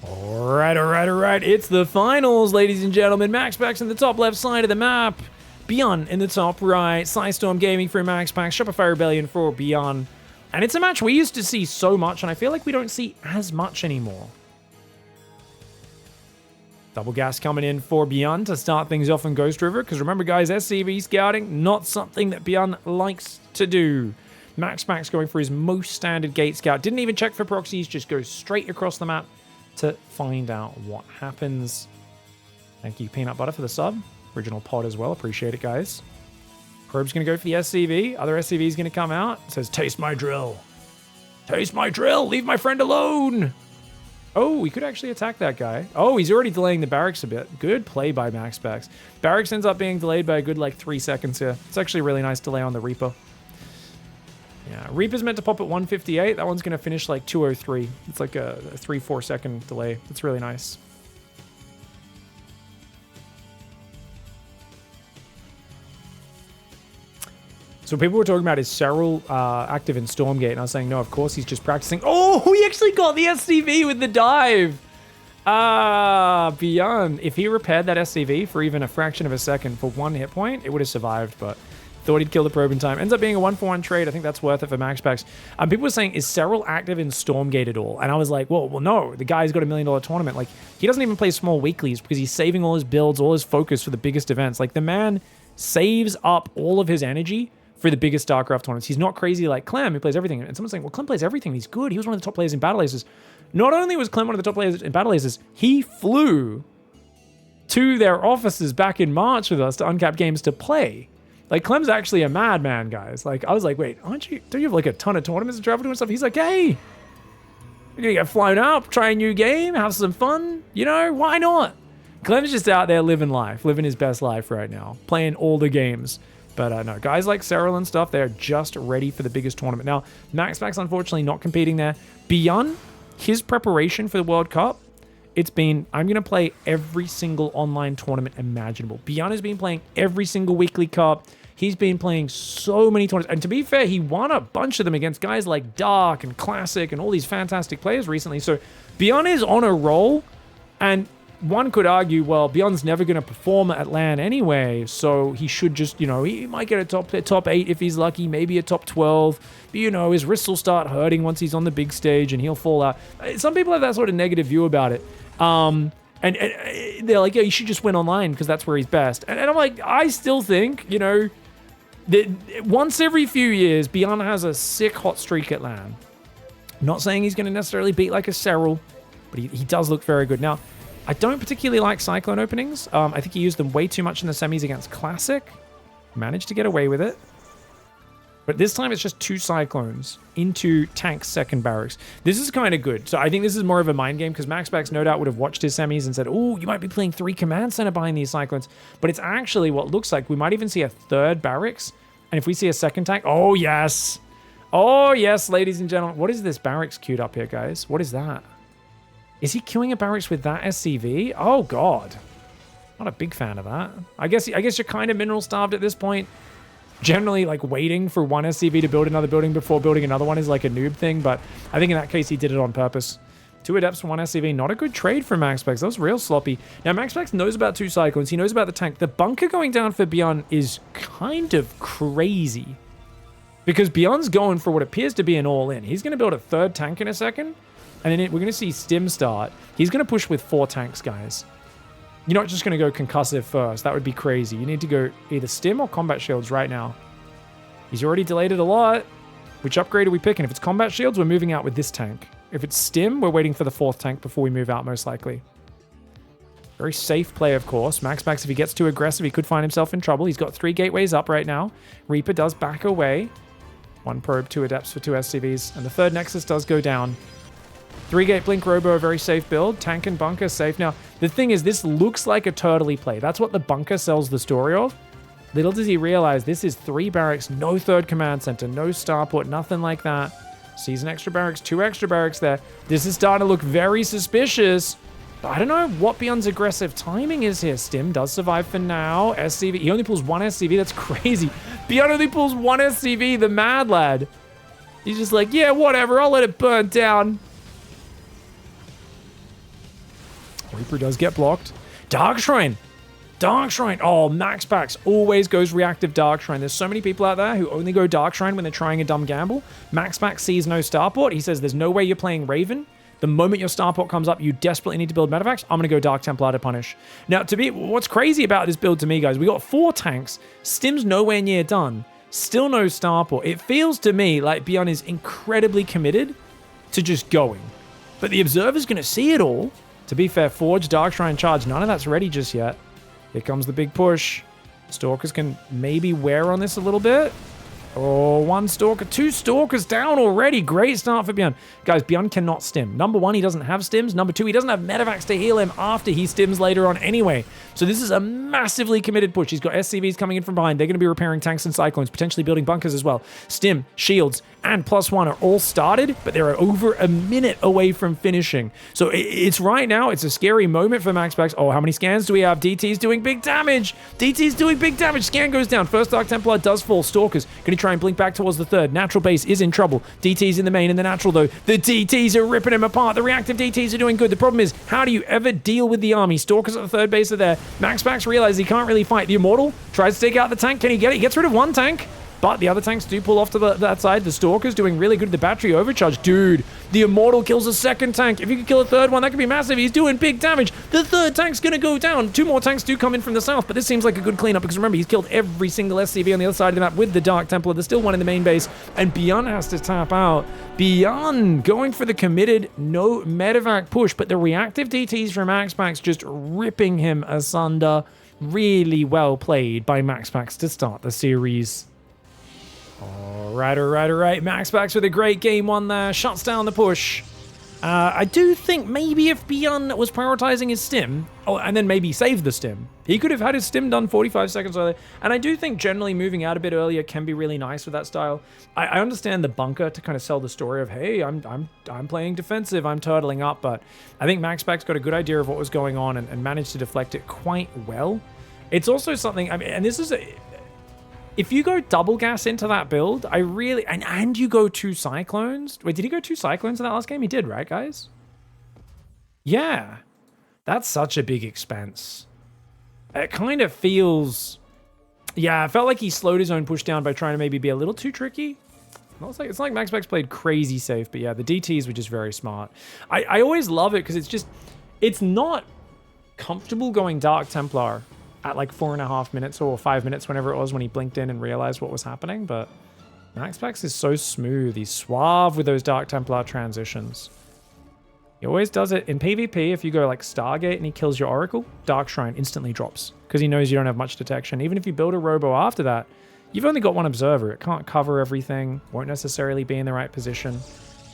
All right. It's the finals, ladies and gentlemen. MAXPAX in the top left side of the map. BYUN in the top right. Storm Gaming for MAXPAX. Shopify Rebellion for BYUN. And it's a match we used to see so much, and I feel like we don't see as much anymore. Double gas coming in for BYUN to start things off in Ghost River, because remember, guys, SCV scouting, not something that BYUN likes to do. MAXPAX going for his most standard gate scout. Didn't even check for proxies, just goes straight across the map to find out what happens. Thank you, Peanut Butter, for the sub. Original pod as well. Appreciate it, guys. Probe's going to go for the SCV. Other SCV's going to come out. It says, taste my drill. Taste my drill. Leave my friend alone. Oh, we could actually attack that guy. Oh, he's already delaying the barracks a bit. Good play by MAXPAX. Barracks ends up being delayed by a good, 3 seconds here. It's actually a really nice delay on the Reaper. Yeah, Reaper's meant to pop at 158. That one's going to finish 203. It's like a 3-4 second delay. It's really nice. So people were talking about is Cyril active in Stormgate, and I was saying, no, of course he's just practicing. Oh, he actually got the SCV with the dive. BYUN. If he repaired that SCV for even a fraction of a second for 1 hit point, it would have survived, but thought he'd kill the probe in time. Ends up being a 1-for-1 trade. I think that's worth it for MAXPAX. People were saying, is Cyril active in Stormgate at all? And I was like, well, no. The guy's got $1 million tournament. He doesn't even play small weeklies because he's saving all his builds, all his focus for the biggest events. The man saves up all of his energy for the biggest StarCraft tournaments. He's not crazy like Clem, who plays everything. And someone's saying, well, Clem plays everything. He's good. He was one of the top players in Battle Aces. Not only was Clem one of the top players in Battle Aces, he flew to their offices back in March with us to Uncapped Games to play. Clem's actually a madman, guys. I was like, wait, don't you have a ton of tournaments to travel to and stuff? He's like, hey, you're gonna get flown up, try a new game, have some fun. Why not? Clem's just out there living life, living his best life right now, playing all the games. But no, guys like Cyril and stuff, they're just ready for the biggest tournament. Now, MAXPAX, unfortunately, not competing there. BYUN, his preparation for the World Cup, it's been, I'm going to play every single online tournament imaginable. BYUN has been playing every single weekly cup. He's been playing so many tournaments. And to be fair, he won a bunch of them against guys like Dark and Classic and all these fantastic players recently. So BYUN is on a roll. And one could argue, well, BYUN's never going to perform at LAN anyway, so he should just, he might get a top 8 if he's lucky, maybe a top 12. But, his wrists will start hurting once he's on the big stage and he'll fall out. Some people have that sort of negative view about it. And they're like, yeah, you should just win online because that's where he's best. And I'm like, I still think, that once every few years, BYUN has a sick hot streak at LAN. Not saying he's going to necessarily beat like a Cyril, but he does look very good. Now, I don't particularly like Cyclone openings. I think he used them way too much in the semis against Classic. Managed to get away with it. But this time it's just 2 Cyclones into Tank's second barracks. This is kind of good. So I think this is more of a mind game because MAXPAX no doubt would have watched his semis and said, oh, you might be playing 3 command center behind these Cyclones. But it's actually what looks like. We might even see a 3rd barracks. And if we see a 2nd tank, oh, yes. Oh, yes, ladies and gentlemen. What is this barracks queued up here, guys? What is that? Is he queuing a barracks with that SCV? Oh, God. Not a big fan of that. I guess you're kind of mineral starved at this point. Generally, waiting for one SCV to build another building before building another one is a noob thing, but I think in that case, he did it on purpose. 2 adepts for 1 SCV. Not a good trade for MAXPAX. That was real sloppy. Now, MAXPAX knows about 2 Cyclones. He knows about the tank. The bunker going down for BYUN is kind of crazy because BYUN's going for what appears to be an all-in. He's going to build a 3rd tank in a second. And then we're going to see Stim start. He's going to push with 4 tanks, guys. You're not just going to go concussive first. That would be crazy. You need to go either Stim or Combat Shields right now. He's already delayed it a lot. Which upgrade are we picking? If it's Combat Shields, we're moving out with this tank. If it's Stim, we're waiting for the 4th tank before we move out, most likely. Very safe play, of course. MAXPAX, if he gets too aggressive, he could find himself in trouble. He's got 3 gateways up right now. Reaper does back away. 1 probe, 2 adepts for 2 SCVs. And the 3rd Nexus does go down. 3-gate Blink Robo, a very safe build. Tank and bunker safe. Now, the thing is, this looks like a turtley play. That's what the bunker sells the story of. Little does he realize this is 3 barracks, no 3rd command center, no starport, nothing like that. Sees an extra barracks, 2 extra barracks there. This is starting to look very suspicious. But I don't know what BYUN's aggressive timing is here. Stim does survive for now. SCV, he only pulls 1 SCV. That's crazy. BYUN only pulls 1 SCV, the mad lad. He's just like, yeah, whatever, I'll let it burn down. Reaper does get blocked. Dark Shrine. Dark Shrine. Oh, MAXPAX always goes reactive Dark Shrine. There's so many people out there who only go Dark Shrine when they're trying a dumb gamble. MAXPAX sees no starport. He says there's no way you're playing Raven. The moment your starport comes up, you desperately need to build Medivacs. I'm going to go Dark Templar to punish. Now, to me, what's crazy about this build to me, guys, we got 4 tanks. Stim's nowhere near done. Still no starport. It feels to me like BYUN is incredibly committed to just going. But the Observer's going to see it all. To be fair, Forge, Dark Shrine, Charge, none of that's ready just yet. Here comes the big push. Stalkers can maybe wear on this a little bit. Oh, 1 Stalker, 2 Stalkers down already. Great start for BYUN. Guys, BYUN cannot stim. Number 1, he doesn't have stims. Number 2, he doesn't have Medivacs to heal him after he stims later on anyway. So this is a massively committed push. He's got SCVs coming in from behind. They're going to be repairing tanks and cyclones, potentially building bunkers as well. Stim, shields, and +1 are all started, but they're over a minute away from finishing. So it's right now, it's a scary moment for MAXPAX. Oh, how many scans do we have? DT's doing big damage. DT's doing big damage. Scan goes down. First Dark Templar does fall. Stalkers going to try and blink back towards the 3rd. Natural base is in trouble. DT's in the main and the natural, though. The DT's are ripping him apart. The reactive DT's are doing good. The problem is, how do you ever deal with the army? Stalkers at the 3rd base are there. MAXPAX realizes he can't really fight. The Immortal tries to take out the tank. Can he get it? He gets rid of 1 tank. But the other tanks do pull off to that side. The Stalker's doing really good. The battery overcharge. Dude, the Immortal kills a 2nd tank. If you could kill a 3rd one, that could be massive. He's doing big damage. The 3rd tank's going to go down. 2 more tanks do come in from the south, but this seems like a good cleanup because remember, he's killed every single SCV on the other side of the map with the Dark Templar. There's still 1 in the main base, and BYUN has to tap out. BYUN going for the committed no Medivac push, but the reactive DTs from MAXPAX just ripping him asunder. Really well played by MAXPAX to start the series. All right. MAXPAX with a great game 1 there. Shuts down the push. I do think maybe if BYUN was prioritizing his stim, and then maybe save the stim, he could have had his stim done 45 seconds earlier. And I do think generally moving out a bit earlier can be really nice with that style. I understand the bunker to kind of sell the story of, hey, I'm playing defensive, I'm turtling up, but I think MAXPAX got a good idea of what was going on and managed to deflect it quite well. It's also something, I mean, and this is if you go double gas into that build, I really... And you go 2 Cyclones. Wait, did he go 2 Cyclones in that last game? He did, right, guys? Yeah. That's such a big expense. It kind of feels... Yeah, it felt like he slowed his own push down by trying to maybe be a little too tricky. It's like MAXPAX played crazy safe, but yeah, the DTs were just very smart. I always love it because it's just... It's not comfortable going Dark Templar at like 4.5 minutes or 5 minutes, whenever it was, when he blinked in and realized what was happening. But MAXPAX is so smooth. He's suave with those Dark Templar transitions. He always does it in PvP. If you go like Stargate and he kills your Oracle, Dark Shrine instantly drops because he knows you don't have much detection. Even if you build a Robo after that, you've only got 1 Observer. It can't cover everything, won't necessarily be in the right position.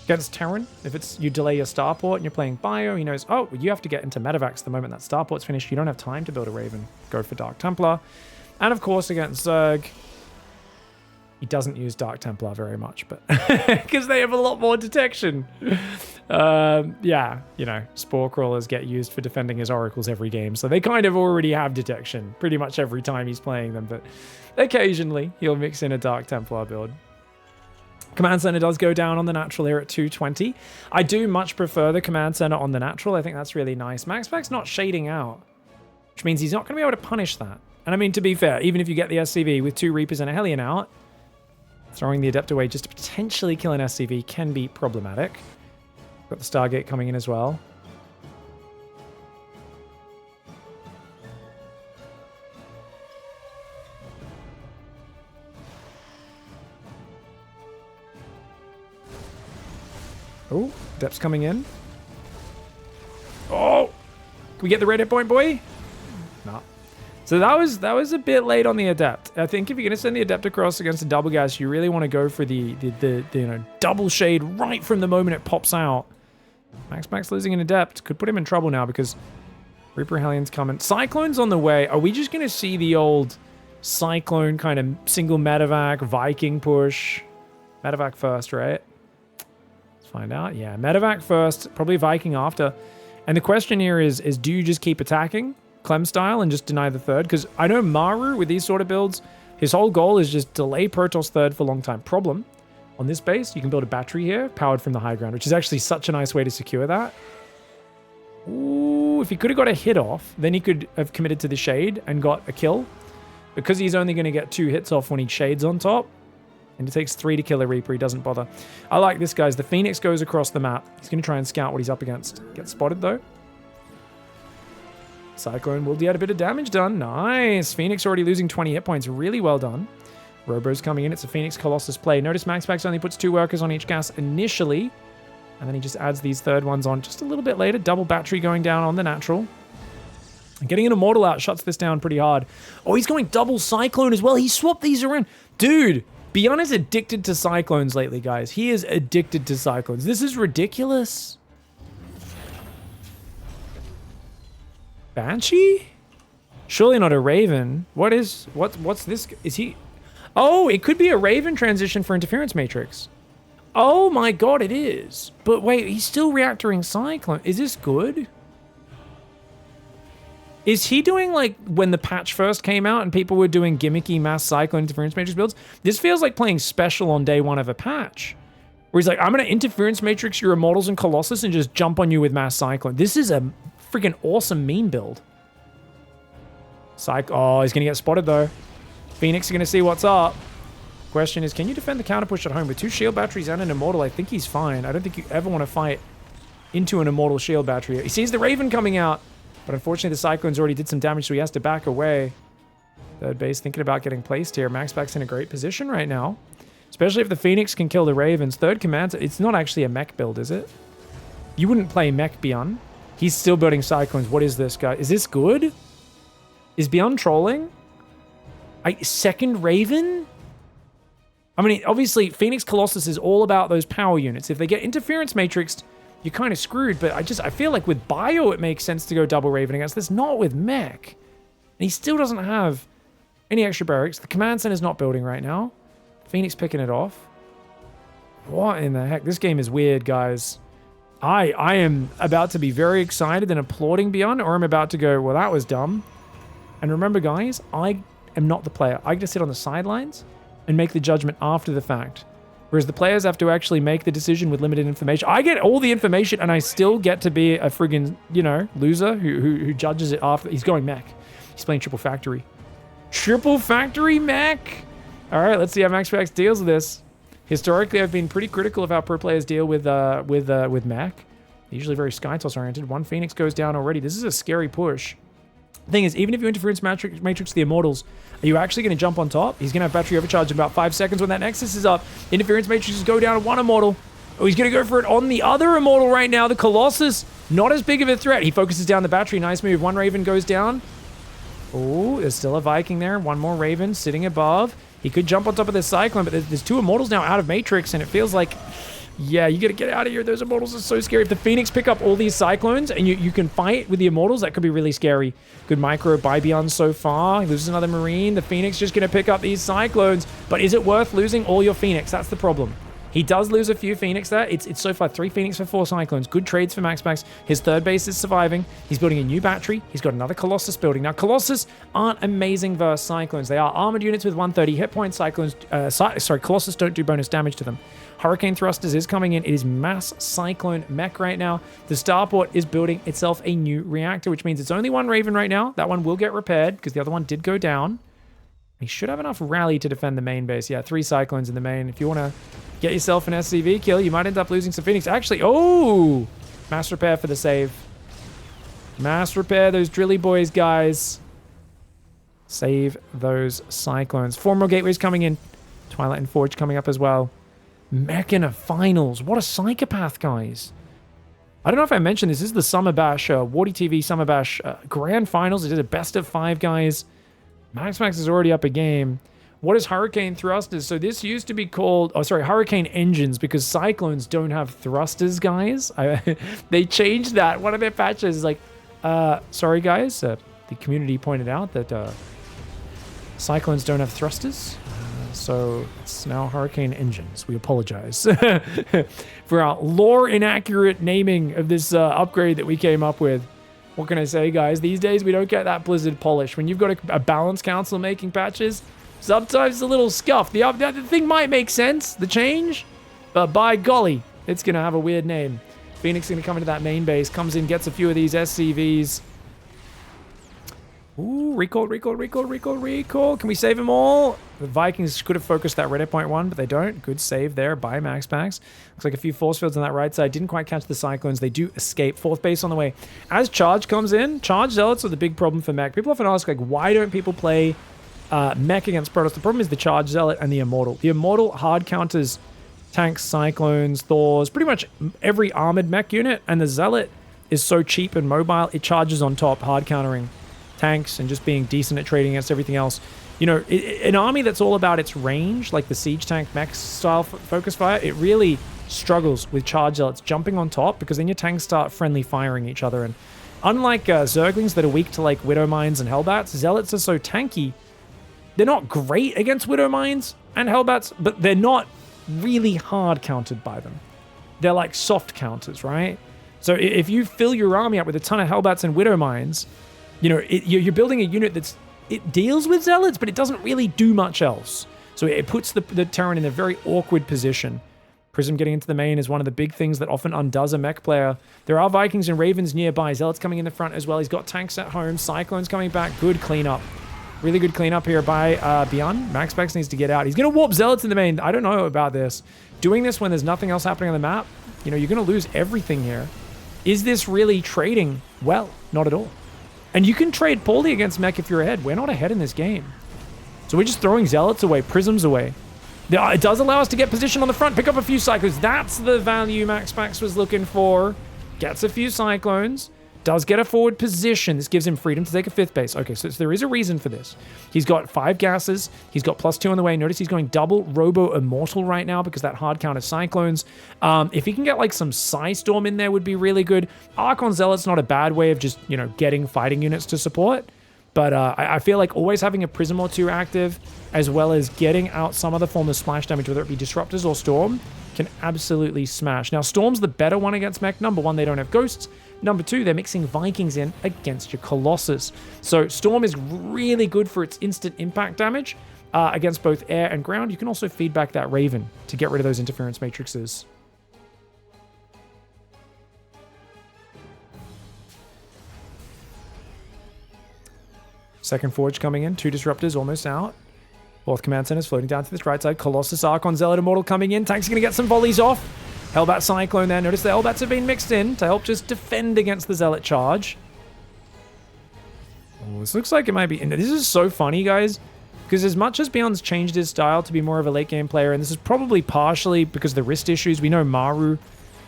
Against Terran, if it's you delay your starport and you're playing Bio, he knows, oh, you have to get into Medivacs the moment that starport's finished. You don't have time to build a Raven. Go for Dark Templar. And of course, against Zerg, he doesn't use Dark Templar very much, but because they have a lot more detection. Yeah, you know, Spore Crawlers get used for defending his Oracles every game, so they kind of already have detection pretty much every time he's playing them, but occasionally he'll mix in a Dark Templar build. Command Center does go down on the natural here at 220. I do much prefer the Command Center on the natural. I think that's really nice. MAXPAX not shading out, which means he's not going to be able to punish that. And I mean, to be fair, even if you get the SCV with 2 Reapers and a Hellion out, throwing the Adept away just to potentially kill an SCV can be problematic. Got the Stargate coming in as well. Oh, Adept's coming in. Oh! Can we get the red hit point, boy? No. So that was a bit late on the Adept. I think if you're going to send the Adept across against a double gas, you really want to go for the you know, double shade right from the moment it pops out. MAXPAX losing an Adept could put him in trouble now because Reaper Hellion's coming. Cyclone's on the way. Are we just going to see the old Cyclone kind of single Medivac, Viking push? Medivac first, right? Find out. Yeah, Medivac first, probably Viking after. And the question here is do you just keep attacking Clem style and just deny the 3rd? Because I know Maru with these sort of builds, his whole goal is just delay Protoss 3rd for a long time. Problem, on this base, you can build a battery here powered from the high ground, which is actually such a nice way to secure that. Ooh, if he could have got a hit off, then he could have committed to the shade and got a kill. Because he's only going to get 2 hits off when he shades on top. And it takes 3 to kill a Reaper. He doesn't bother. I like this, guys. The Phoenix goes across the map. He's going to try and scout what he's up against. Gets spotted, though. Cyclone will get a bit of damage done. Nice. Phoenix already losing 20 hit points. Really well done. Robo's coming in. It's a Phoenix Colossus play. Notice MAXPAX only puts 2 workers on each gas initially. And then he just adds these third ones on just a little bit later. Double battery going down on the natural. And getting an Immortal out shuts this down pretty hard. Oh, he's going double Cyclone as well. He swapped these around. Dude, BYUN is addicted to Cyclones lately, guys. He is addicted to Cyclones. This is ridiculous. Banshee? Surely not a Raven. What's this? Is he... Oh, it could be a Raven transition for Interference Matrix. Oh my god, it is. But wait, he's still reactoring Cyclone. Is this good? Is he doing like when the patch first came out and people were doing gimmicky mass Cyclone Interference Matrix builds? This feels like playing special on day 1 of a patch. Where he's like, I'm going to Interference Matrix your Immortals and Colossus and just jump on you with mass Cyclone. This is a freaking awesome meme build. Oh, he's going to get spotted though. Phoenix is going to see what's up. Question is, can you defend the counter push at home? With 2 shield batteries and an Immortal, I think he's fine. I don't think you ever want to fight into an Immortal shield battery. He sees the Raven coming out, but unfortunately the Cyclones already did some damage, so he has to back away. Third base thinking about getting placed here. MAXPAX in a great position right now, especially if the Phoenix can kill the Ravens. Third command, it's not actually a mech build, is it? You wouldn't play mech BYUN. He's still building Cyclones. What is this guy? Is this good? Is BYUN trolling? Second Raven? I mean, obviously, Phoenix Colossus is all about those power units. If they get Interference Matrixed, you're kind of screwed. But I feel like with Bio, it makes sense to go double Raven against this. Not with Mech. And he still doesn't have any extra barracks. The command center's not building right now. Phoenix picking it off. What in the heck? This game is weird, guys. I am about to be very excited and applauding BYUN, or I'm about to go, well, that was dumb. And remember, guys, I am not the player. I get to sit on the sidelines and make the judgment after the fact. Whereas the players have to actually make the decision with limited information. I get all the information and I still get to be a friggin', loser who judges it after. He's going mech. He's playing Triple Factory. Triple Factory mech? All right, let's see how MAXPAX deals with this. Historically, I've been pretty critical of how pro players deal with mech. Usually very Skytoss oriented. 1 Phoenix goes down already. This is a scary push. The thing is, even if you Interference Matrix the Immortals, are you actually going to jump on top? He's going to have battery overcharge in about 5 seconds when that Nexus is up. Interference Matrixes go down to 1 Immortal. Oh, he's going to go for it on the other Immortal right now. The Colossus, not as big of a threat. He focuses down the battery. Nice move. 1 Raven goes down. Oh, there's still a Viking there. 1 more Raven sitting above. He could jump on top of this Cyclone, but there's 2 Immortals now out of Matrix, and it feels like... Yeah, you gotta get out of here. Those Immortals are so scary. If the Phoenix pick up all these Cyclones and you can fight with the Immortals, that could be really scary. Good micro by BYUN so far. He loses another Marine. The Phoenix just gonna pick up these Cyclones. But is it worth losing all your Phoenix? That's the problem. He does lose a few Phoenix there. It's so far 3 Phoenix for 4 Cyclones. Good trades for MAXPAX. His third base is surviving. He's building a new battery. He's got another Colossus building. Now, Colossus aren't amazing versus Cyclones. They are armored units with 130 hit points. Colossus don't do bonus damage to them. Hurricane Thrusters is coming in. It is mass Cyclone mech right now. The Starport is building itself a new reactor, which means it's only 1 Raven right now. That one will get repaired because the other one did go down. He should have enough rally to defend the main base. Yeah, 3 Cyclones in the main. If you want to get yourself an SCV kill, you might end up losing some Phoenix. Actually, oh! Mass repair for the save. Mass repair those drilly boys, guys. Save those Cyclones. 4 more gateways coming in. Twilight and Forge coming up as well. Mech in a finals. What a psychopath, guys. I don't know if I mentioned this. This is the Summer Bash, WardiTV Summer Bash Grand Finals. It is a best of 5, guys. MAXPAX is already up a game. What is Hurricane Thrusters? So this used to be called... Oh, sorry, Hurricane Engines, because Cyclones don't have thrusters, guys. They changed that. One of their patches is like... sorry, guys. The community pointed out that Cyclones don't have thrusters. So it's now Hurricane Engines. We apologize for our lore inaccurate naming of this upgrade that we came up with. What can I say, guys? These days, we don't get that Blizzard polish. When you've got a balance council making patches, sometimes it's a little scuffed. The thing might make sense, the change, but by golly, it's going to have a weird name. Phoenix going to come into that main base. Comes in, gets a few of these SCVs. Ooh, recall. Can we save them all? The Vikings could have focused that red at point 1, but they don't. Good save there by MAXPAX. Looks like a few force fields on that right side. Didn't quite catch the Cyclones. They do escape. 4th base on the way. As Charge comes in, Charge Zealots are the big problem for mech. People often ask, like, why don't people play mech against Protoss? The problem is the Charge Zealot and the Immortal. The Immortal hard counters tanks, Cyclones, Thors, pretty much every armored mech unit, and the Zealot is so cheap and mobile, it charges on top, hard countering tanks and just being decent at trading against everything else. You know, an army that's all about its range, like the siege tank mech style focus fire, it really struggles with Charge Zealots jumping on top, because then your tanks start friendly firing each other. And unlike Zerglings that are weak to like Widow Mines and Hellbats, Zealots are so tanky. They're not great against Widow Mines and Hellbats, but they're not really hard countered by them. They're like soft counters, right? So if you fill your army up with a ton of Hellbats and Widow Mines, you know, you're building a unit it deals with Zealots, but it doesn't really do much else. So it puts the Terran in a very awkward position. Prism getting into the main is one of the big things that often undoes a mech player. There are Vikings and Ravens nearby. Zealots coming in the front as well. He's got tanks at home. Cyclones coming back. Good cleanup. Really good cleanup here by BYUN. MAXPAX needs to get out. He's going to warp Zealots in the main. I don't know about this. Doing this when there's nothing else happening on the map, you know, you're going to lose everything here. Is this really trading well? Not at all. And you can trade poorly against mech if you're ahead. We're not ahead in this game. So we're just throwing Zealots away, Prisms away. It does allow us to get position on the front, pick up a few Cyclones. That's the value MAXPAX was looking for. Gets a few Cyclones. Does get a forward position. This gives him freedom to take a 5th base. Okay, so there is a reason for this. He's got 5 gases. He's got +2 on the way. Notice he's going double Robo Immortal right now because that hard counter Cyclones. If he can get like some Psystorm in there would be really good. Archon Zealot's not a bad way of just, you know, getting fighting units to support. But I feel like always having a Prism or 2 active, as well as getting out some other form of splash damage, whether it be Disruptors or Storm, can absolutely smash. Now, Storm's the better one against mech. Number 1, they don't have ghosts. Number 2, they're mixing Vikings in against your Colossus. So Storm is really good for its instant impact damage against both air and ground. You can also feed back that Raven to get rid of those interference matrices. Second Forge coming in. 2 Disruptors almost out. 4th Command Center's floating down to this right side. Colossus, Archon, Zealot, Immortal coming in. Tank's going to get some volleys off. Hellbat Cyclone there. Notice the Hellbats have been mixed in to help just defend against the Zealot charge. Oh, this looks like it might be... And this is so funny, guys, because as much as BYUN's changed his style to be more of a late game player, and this is probably partially because of the wrist issues. We know Maru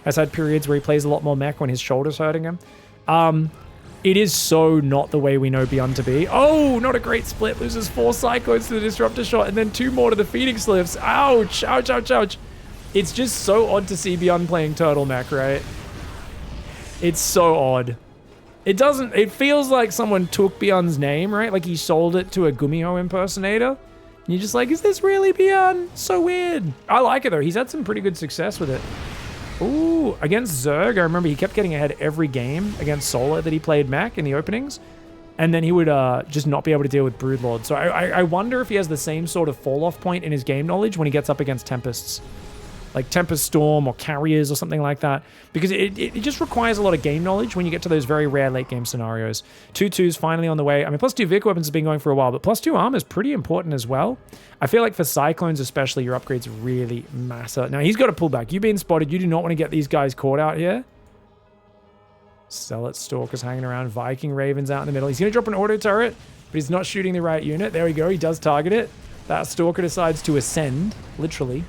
has had periods where he plays a lot more mech when his shoulder's hurting him. It is so not the way we know BYUN to be. Oh, not a great split. Loses 4 Cyclones to the Disruptor shot and then 2 more to the Phoenix lifts. Ouch, ouch, ouch, ouch. It's just so odd to see BYUN playing Turtle Mech, right? It's so odd. It feels like someone took BYUN's name, right? Like he sold it to a Gumiho impersonator. And you're just like, is this really BYUN? So weird. I like it though. He's had some pretty good success with it. Ooh, against Zerg, I remember he kept getting ahead every game against Solar that he played mech in the openings. And then he would just not be able to deal with Broodlord. So I wonder if he has the same sort of fall-off point in his game knowledge when he gets up against Tempests. Like Tempest Storm or Carriers or something like that. Because it just requires a lot of game knowledge when you get to those very rare late game scenarios. 2/2's finally on the way. I mean, +2 vehicle weapons has been going for a while, but +2 armor is pretty important as well. I feel like for Cyclones especially, your upgrades really matter. Now, he's got to pull back. You've been spotted. You do not want to get these guys caught out here. Zealot Stalkers hanging around. Viking Ravens out in the middle. He's going to drop an auto turret, but he's not shooting the right unit. There we go. He does target it. That Stalker decides to ascend, literally.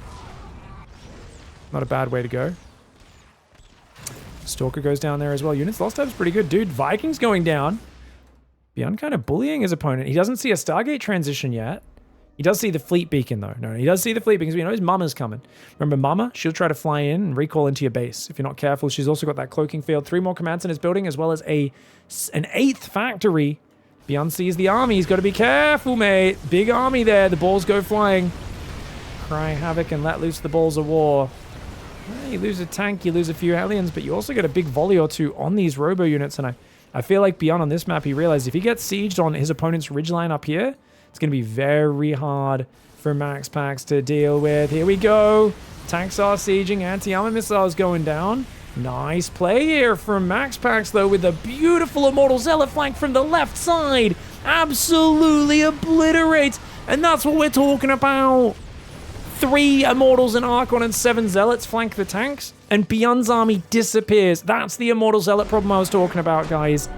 Not a bad way to go. Stalker goes down there as well. Units lost tab's pretty good. Dude, Vikings going down. BYUN kind of bullying his opponent. He doesn't see a Stargate transition yet. He does see the fleet beacon, though. No, he does see the fleet beacon because we know his Mama's coming. Remember, Mama? She'll try to fly in and recall into your base. If you're not careful, she's also got that cloaking field. 3 more commands in his building, as well as an 8th factory. BYUN sees the army. He's got to be careful, mate. Big army there. The balls go flying. Cry havoc and let loose the balls of war. Well, you lose a tank, you lose a few aliens, but you also get a big volley or 2 on these robo units. And I feel like BYUN on this map, he realized if he gets sieged on his opponent's ridgeline up here, it's going to be very hard for MAXPAX to deal with. Here we go. Tanks are sieging. Anti-armor missiles going down. Nice play here from MAXPAX, though, with a beautiful Immortal Zealot flank from the left side. Absolutely obliterates. And that's what we're talking about. 3 Immortals in Archon and 7 Zealots flank the tanks, and BYUN's army disappears. That's the Immortal Zealot problem I was talking about, guys.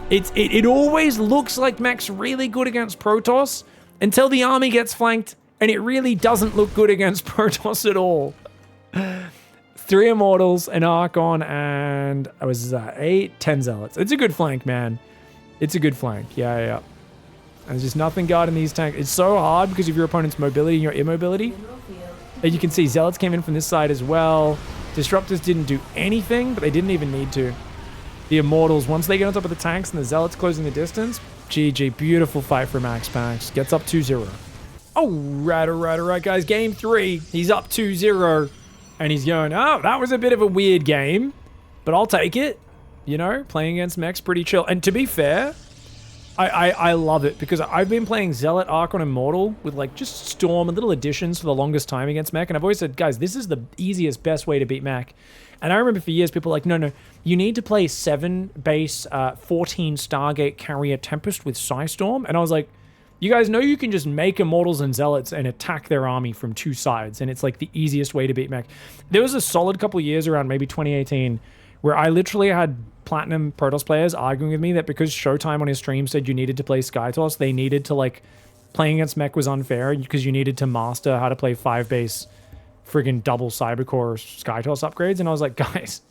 It always looks like mech's really good against Protoss until the army gets flanked, and it really doesn't look good against Protoss at all. 3 Immortals, an Archon, and I was 8, 10 Zealots. It's a good flank, man. It's a good flank. Yeah. And there's just nothing guarding these tanks. It's so hard because of your opponent's mobility and your immobility. As you can see, Zealots came in from this side as well. Disruptors didn't do anything, but they didn't even need to. The Immortals, once they get on top of the tanks and the Zealots closing the distance, GG, beautiful fight for MAXPAX. Gets up 2-0. All right, guys. Game 3. He's up 2-0. And he's going, oh, that was a bit of a weird game, but I'll take it. You know, playing against mech's pretty chill. And to be fair, I love it because I've been playing Zealot, Archon, Immortal with like just Storm and little additions for the longest time against mech. And I've always said, guys, this is the easiest, best way to beat mech. And I remember for years, people were like, no, you need to play 7 base, 14 Stargate Carrier Tempest with Psystorm. And I was like, you guys know you can just make Immortals and Zealots and attack their army from 2 sides, and it's like the easiest way to beat mech. There was a solid couple years around maybe 2018 where I literally had Platinum Protoss players arguing with me that because Showtime on his stream said you needed to play Skytoss, they needed to, like, playing against mech was unfair because you needed to master how to play 5 base friggin' double Cybercore Skytoss upgrades. And I was like, guys,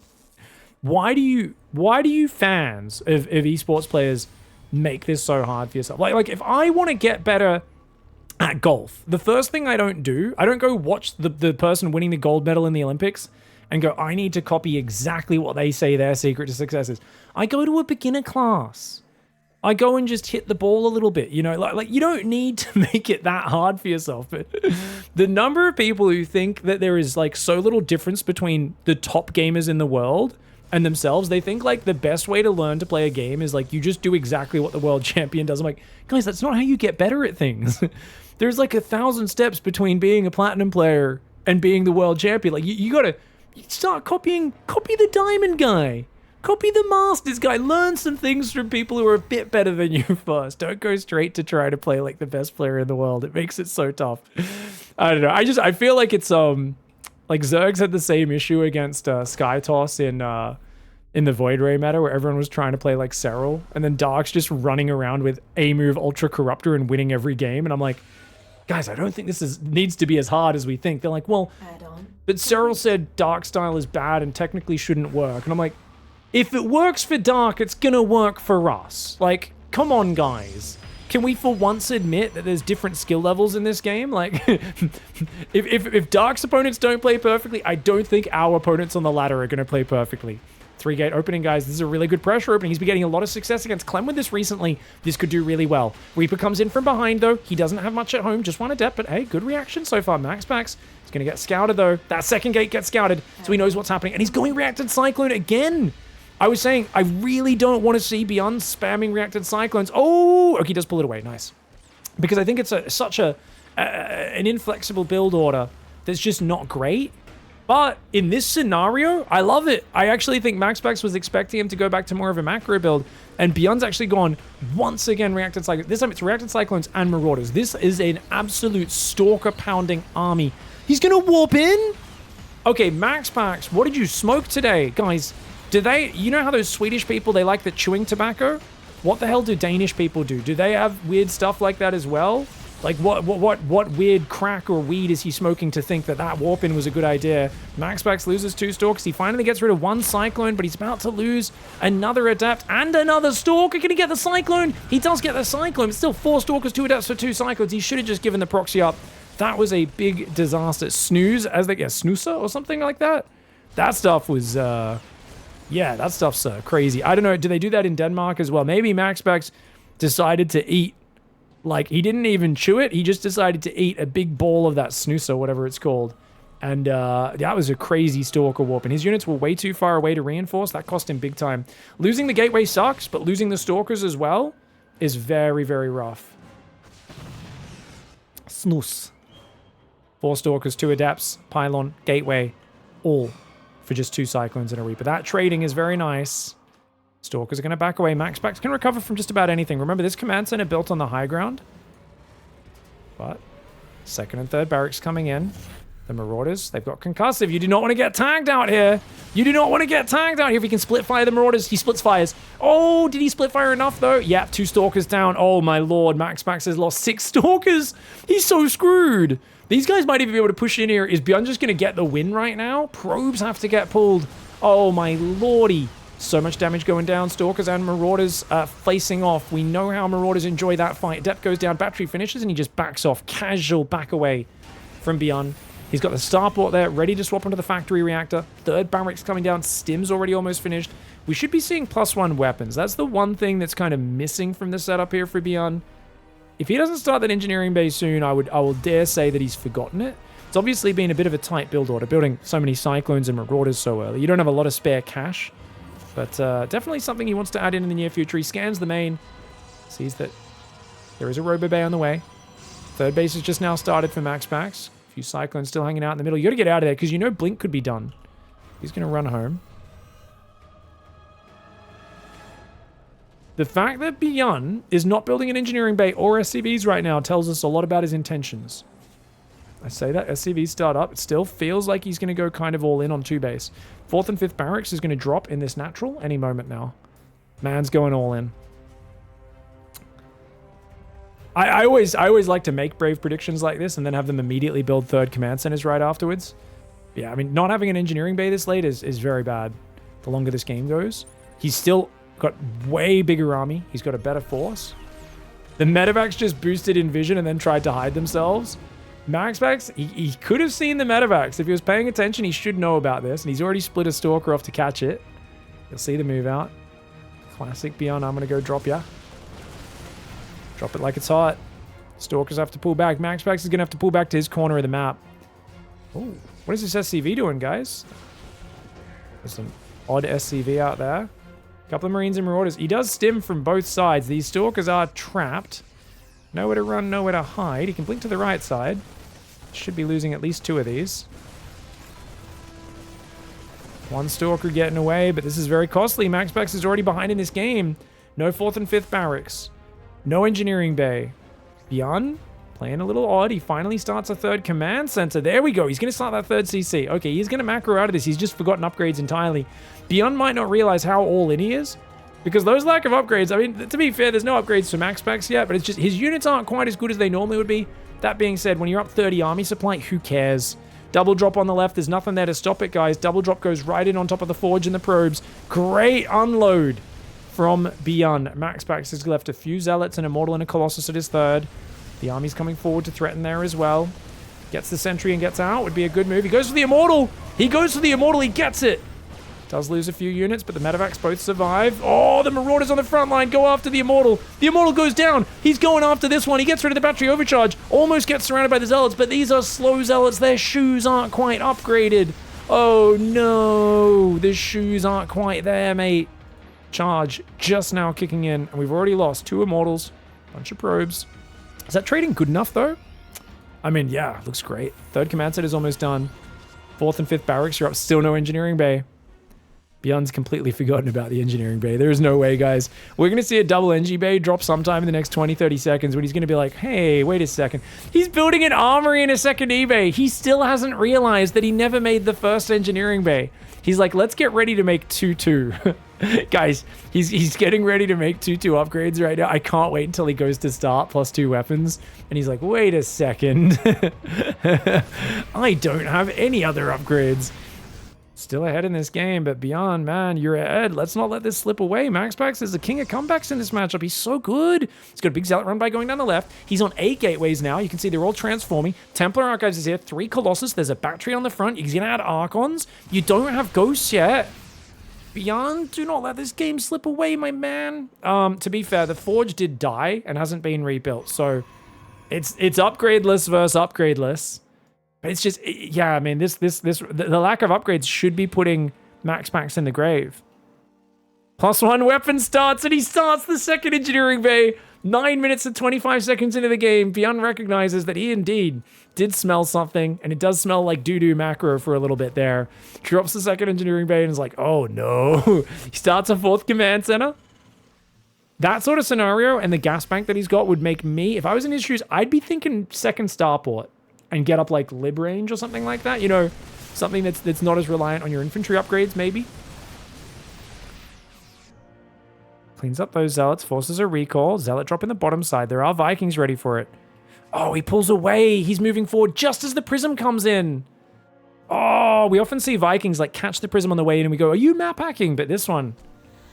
why do you fans of esports players make this so hard for yourself? Like if I want to get better at golf, the first thing I don't go watch the person winning the gold medal in the Olympics and go, I need to copy exactly what they say their secret to success is. I go to a beginner class. I go and just hit the ball a little bit, you know, like you don't need to make it that hard for yourself. But the number of people who think that there is like so little difference between the top gamers in the world and themselves, they think like the best way to learn to play a game is like you just do exactly what the world champion does. I'm like, guys, that's not how you get better at things. There's like 1,000 steps between being a platinum player and being the world champion. Like you gotta start copy the diamond guy. Copy the Masters guy. Learn some things from people who are a bit better than you first. Don't go straight to try to play like the best player in the world. It makes it so tough. I don't know. I feel like it's like Zergs had the same issue against Skytoss in the Void Ray meta where everyone was trying to play like Serral, and then Dark's just running around with A move Ultra Corruptor and winning every game. And I'm like, guys, I don't think this needs to be as hard as we think. They're like, well, but Serral said Dark style is bad and technically shouldn't work. And I'm like, if it works for Dark, it's gonna work for us. Like, come on, guys. Can we for once admit that there's different skill levels in this game? Like, if Dark's opponents don't play perfectly, I don't think our opponents on the ladder are gonna play perfectly. 3-gate opening, guys. This is a really good pressure opening. He's been getting a lot of success against Clem with this recently. This could do really well. Reaper comes in from behind, though. He doesn't have much at home, just one adept, but hey, good reaction so far. MAXPAX is gonna get scouted, though. That second gate gets scouted, so he knows what's happening, and he's going Reacted Cyclone again. I was saying, I really don't want to see BYUN spamming Reacted Cyclones. Oh, okay, he does pull it away. Nice. Because I think it's such an inflexible build order that's just not great. But in this scenario, I love it. I actually think MAXPAX was expecting him to go back to more of a macro build, and BYUN's actually gone once again Reacted Cyclones. This time it's Reacted Cyclones and Marauders. This is an absolute stalker-pounding army. He's going to warp in? Okay, MAXPAX, what did you smoke today? Guys, do they, you know how those Swedish people, they like the chewing tobacco? What the hell do Danish people do? Do they have weird stuff like that as well? Like what weird crack or weed is he smoking to think that warp-in was a good idea? MAXPAX loses 2 Stalkers. He finally gets rid of 1 Cyclone, but he's about to lose another Adept and another Stalker. Can he get the Cyclone? He does get the Cyclone. It's still 4 Stalkers, 2 Adepts for 2 Cyclones. He should have just given the proxy up. That was a big disaster. Snooze, as they get Snoozer or something like that. That stuff was, yeah, that stuff's crazy. I don't know, do they do that in Denmark as well? Maybe MAXPAX decided to eat, like, he didn't even chew it. He just decided to eat a big ball of that snoozer, whatever it's called. And that was a crazy Stalker warp. And his units were way too far away to reinforce. That cost him big time. Losing the gateway sucks, but losing the Stalkers as well is very, very rough. Snooze. 4 Stalkers, 2 Adepts, Pylon, Gateway, all for just 2 Cyclones and a Reaper. That trading is very nice. Stalkers are going to back away. MAXPAX can recover from just about anything. Remember, this command center built on the high ground. But second and third barracks coming in. The Marauders, they've got concussive. You do not want to get tagged out here. You do not want to get tagged out here. If he can split fire the Marauders, he splits fires. Oh, did he split fire enough though? Yeah, 2 Stalkers down. Oh my lord, MAXPAX has lost 6 Stalkers. He's so screwed. These guys might even be able to push in here. Is BYUN just going to get the win right now? Probes have to get pulled. Oh my lordy. So much damage going down. Stalkers and Marauders facing off. We know how Marauders enjoy that fight. Depth goes down, battery finishes, and he just backs off. Casual back away from BYUN. He's got the starport there, ready to swap onto the factory reactor. Third barracks coming down. Stim's already almost finished. We should be seeing +1 weapons. That's the one thing that's kind of missing from the setup here for BYUN. If he doesn't start that engineering base soon, I will dare say that he's forgotten it. It's obviously been a bit of a tight build order, building so many Cyclones and Marauders so early. You don't have a lot of spare cash, but definitely something he wants to add in the near future. He scans the main, sees that there is a Robo Bay on the way. Third base has just now started for MAXPAX. A few Cyclones still hanging out in the middle. You got to get out of there because you know Blink could be done. He's going to run home. The fact that BYUN is not building an engineering bay or SCVs right now tells us a lot about his intentions. I say that SCVs start up. It still feels like he's going to go kind of all in on 2 base. 4th and 5th barracks is going to drop in this natural any moment now. Man's going all in. I always like to make brave predictions like this and then have them immediately build 3rd command centers right afterwards. Yeah, I mean, not having an engineering bay this late is very bad the longer this game goes. He's still got way bigger army. He's got a better force. The medevacs just boosted in vision and then tried to hide themselves. MAXPAX, he could have seen the medevacs. If he was paying attention, he should know about this. And he's already split a Stalker off to catch it. You'll see the move out. Classic BYUN, I'm going to go drop ya. Drop it like it's hot. Stalkers have to pull back. MAXPAX is going to have to pull back to his corner of the map. Oh, what is this SCV doing, guys? There's an odd SCV out there. Couple of Marines and Marauders. He does stim from both sides. These Stalkers are trapped. Nowhere to run, nowhere to hide. He can blink to the right side. Should be losing at least 2 of these. 1 Stalker getting away, but this is very costly. MAXPAX is already behind in this game. No 4th and 5th barracks. No engineering bay. BYUN playing a little odd. He finally starts a 3rd command center. There we go. He's going to start that 3rd CC. Okay, he's going to macro out of this. He's just forgotten upgrades entirely. BYUN might not realize how all in he is. Because those lack of upgrades, I mean, to be fair, there's no upgrades to MAXPAX yet, but it's just his units aren't quite as good as they normally would be. That being said, when you're up 30 army supply, who cares? Double drop on the left. There's nothing there to stop it, guys. Double drop goes right in on top of the forge and the probes. Great unload from BYUN. MAXPAX has left a few Zealots, an Immortal, and a Colossus at his 3rd. The army's coming forward to threaten there as well. Gets the sentry and gets out. Would be a good move. He goes for the Immortal. He goes for the Immortal. He gets it. Does lose a few units, but the medevacs both survive. Oh, the Marauders on the front line go after the Immortal. The Immortal goes down. He's going after this one. He gets rid of the battery overcharge. Almost gets surrounded by the Zealots, but these are slow Zealots. Their shoes aren't quite upgraded. Oh, no. The shoes aren't quite there, mate. Charge just now kicking in, and we've already lost 2 Immortals, bunch of probes. Is that trading good enough, though? I mean, yeah, looks great. 3rd command set is almost done. 4th and 5th barracks, you're up. Still no engineering bay. BYUN's completely forgotten about the engineering bay. There is no way, guys. We're going to see a double Engie bay drop sometime in the next 20, 30 seconds when he's going to be like, hey, wait a second. He's building an armory in a second eBay. He still hasn't realized that he never made the first engineering bay. He's like, let's get ready to make 2-2. Guys, he's getting ready to make 2-2 upgrades right now. I can't wait until he goes to start +2 weapons. And he's like, wait a second. I don't have any other upgrades. Still ahead in this game, but BYUN, man, you're ahead. Let's not let this slip away. MAXPAX is the king of comebacks in this matchup. He's so good. He's got a big Zealot run by going down the left. He's on 8 gateways now. You can see they're all transforming. Templar Archives is here. 3 Colossus. There's a battery on the front. He's going to add Archons. You don't have Ghosts yet. BYUN, do not let this game slip away, my man. To be fair, the Forge did die and hasn't been rebuilt. So it's upgradeless versus upgradeless. But it's just, yeah, I mean, the lack of upgrades should be putting MAXPAX in the grave. +1 weapon starts, and he starts the 2nd engineering bay. 9 minutes and 25 seconds into the game, BYUN recognizes that he indeed did smell something, and it does smell like doo-doo macro for a little bit there. Drops the second engineering bay and is like, oh no. He starts a 4th command center. That sort of scenario and the gas bank that he's got would make me, if I was in his shoes, I'd be thinking 2nd starport and get up like lib range or something like that. You know, something that's not as reliant on your infantry upgrades, maybe. Cleans up those zealots, forces a recall. Zealot drop in the bottom side. There are Vikings ready for it. Oh, he pulls away. He's moving forward just as the prism comes in. Oh, we often see Vikings like catch the prism on the way in and we go, are you map hacking? But this one,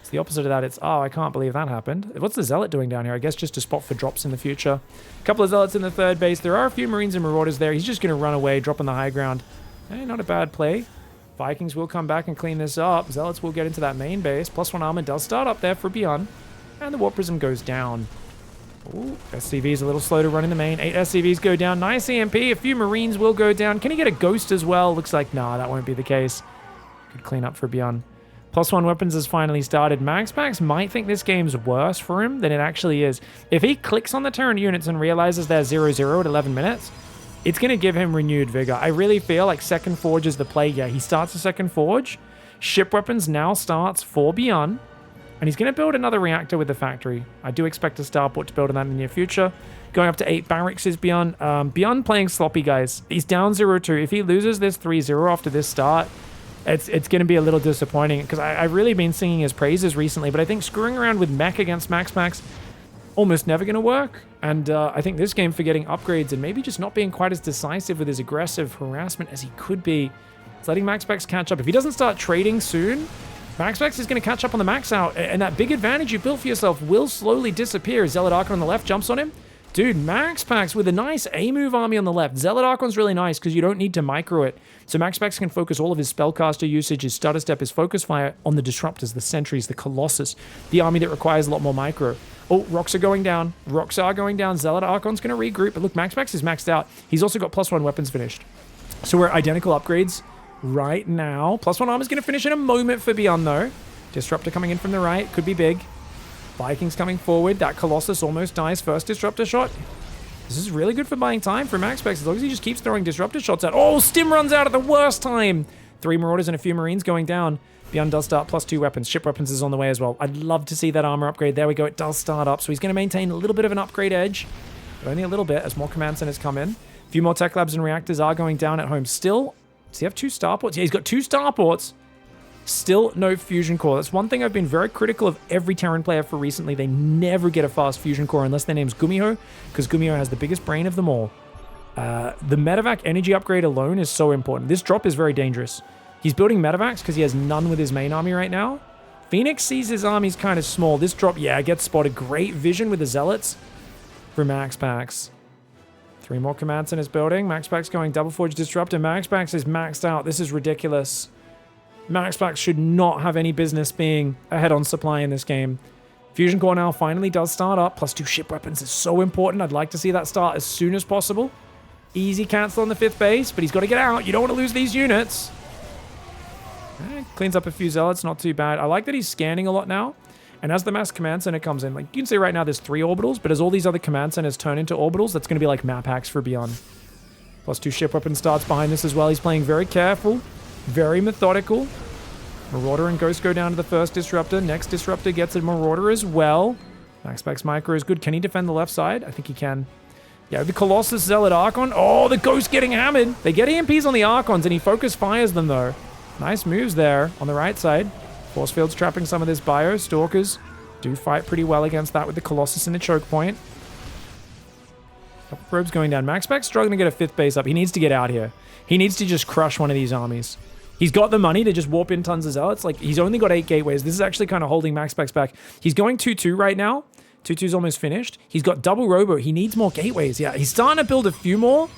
it's the opposite of that. It's, oh, I can't believe that happened. What's the Zealot doing down here? I guess just to spot for drops in the future. A couple of Zealots in the 3rd base. There are a few Marines and Marauders there. He's just going to run away, drop on the high ground. Not a bad play. Vikings will come back and clean this up. Zealots will get into that main base. +1 armor does start up there for BYUN. And the Warp Prism goes down. Ooh, SCV is a little slow to run in the main. 8 SCVs go down. Nice EMP. A few Marines will go down. Can he get a Ghost as well? Looks like, nah, that won't be the case. Good clean up for BYUN. +1 weapons has finally started. MAXPAX might think this game's worse for him than it actually is. If he clicks on the turn units and realizes they're 0-0 at 11 minutes, it's going to give him renewed vigor. I really feel like 2nd Forge is the play here. He starts a 2nd Forge. Ship weapons now starts for BYUN. And he's going to build another reactor with the factory. I do expect a starport to build on that in the near future. Going up to 8 barracks is BYUN. BYUN playing sloppy, guys. He's down 0-2. If he loses this 3-0 after this start, it's going to be a little disappointing. Because I've really been singing his praises recently. But I think screwing around with mech against MAXPAX almost never going to work. And I think this game, for getting upgrades and maybe just not being quite as decisive with his aggressive harassment as he could be, it's letting MAXPAX catch up. If he doesn't start trading soon, MAXPAX is going to catch up on the max out, and that big advantage you built for yourself will slowly disappear. Zealot Archon on the left jumps on him. Dude, MAXPAX with a nice A-move army on the left. Zealot Archon's really nice because you don't need to micro it. So MAXPAX can focus all of his spellcaster usage, his stutter step, his focus fire on the disruptors, the sentries, the colossus, the army that requires a lot more micro. Oh, rocks are going down. Rocks are going down. Zealot Archon's going to regroup. But look, MAXPAX is maxed out. He's also got +1 weapons finished. So we're identical upgrades right now. +1 armor is going to finish in a moment for BYUN, though. Disruptor coming in from the right. Could be big. Vikings coming forward. That Colossus almost dies. First Disruptor shot. This is really good for buying time for MAXPAX as long as he just keeps throwing Disruptor shots out. Oh, Stim runs out at the worst time. 3 Marauders and a few Marines going down. BYUN does start +2 weapons. Ship weapons is on the way as well. I'd love to see that armor upgrade. There we go. It does start up. So he's going to maintain a little bit of an upgrade edge. But only a little bit as more command centers come in. A few more tech labs and reactors are going down at home. Still, does he have 2 starports? Yeah, he's got 2 starports. Still no fusion core. That's one thing I've been very critical of every Terran player for recently. They never get a fast fusion core unless their name's Gumiho, because Gumiho has the biggest brain of them all. The medevac energy upgrade alone is so important. This drop is very dangerous. He's building medevacs because he has none with his main army right now. Phoenix sees his army's kind of small. This drop, yeah, gets spotted. Great vision with the zealots for MAXPAX. 3 more command centers building. MAXPAX going double forge disruptor. MAXPAX is maxed out. This is ridiculous. MAXPAX should not have any business being ahead on supply in this game. Fusion core now finally does start up. +2 ship weapons is so important. I'd like to see that start as soon as possible. Easy cancel on the 5th base, but he's got to get out. You don't want to lose these units. Cleans up a few zealots, not too bad. I like that he's scanning a lot now. And as the mass command center comes in, like you can see right now there's 3 orbitals, but as all these other command centers turn into orbitals, that's going to be like map hacks for BYUN. +2 ship weapon starts behind this as well. He's playing very careful, very methodical. Marauder and Ghost go down to the first disruptor. Next disruptor gets a Marauder as well. MAXPAX micro is good. Can he defend the left side? I think he can. Yeah, the Colossus Zealot Archon. Oh, the Ghost getting hammered. They get EMPs on the Archons, and he focus fires them, though. Nice moves there on the right side. Force fields trapping some of this bio. Stalkers do fight pretty well against that with the Colossus in the choke point. Couple probes going down. MAXPAX struggling to get a 5th base up. He needs to get out here. He needs to just crush one of these armies. He's got the money to just warp in tons of zealots. Like, he's only got 8 gateways. This is actually kind of holding MAXPAX back. He's going 2-2 right now. 2-2's almost finished. He's got double robo. He needs more gateways. Yeah, he's starting to build a few more.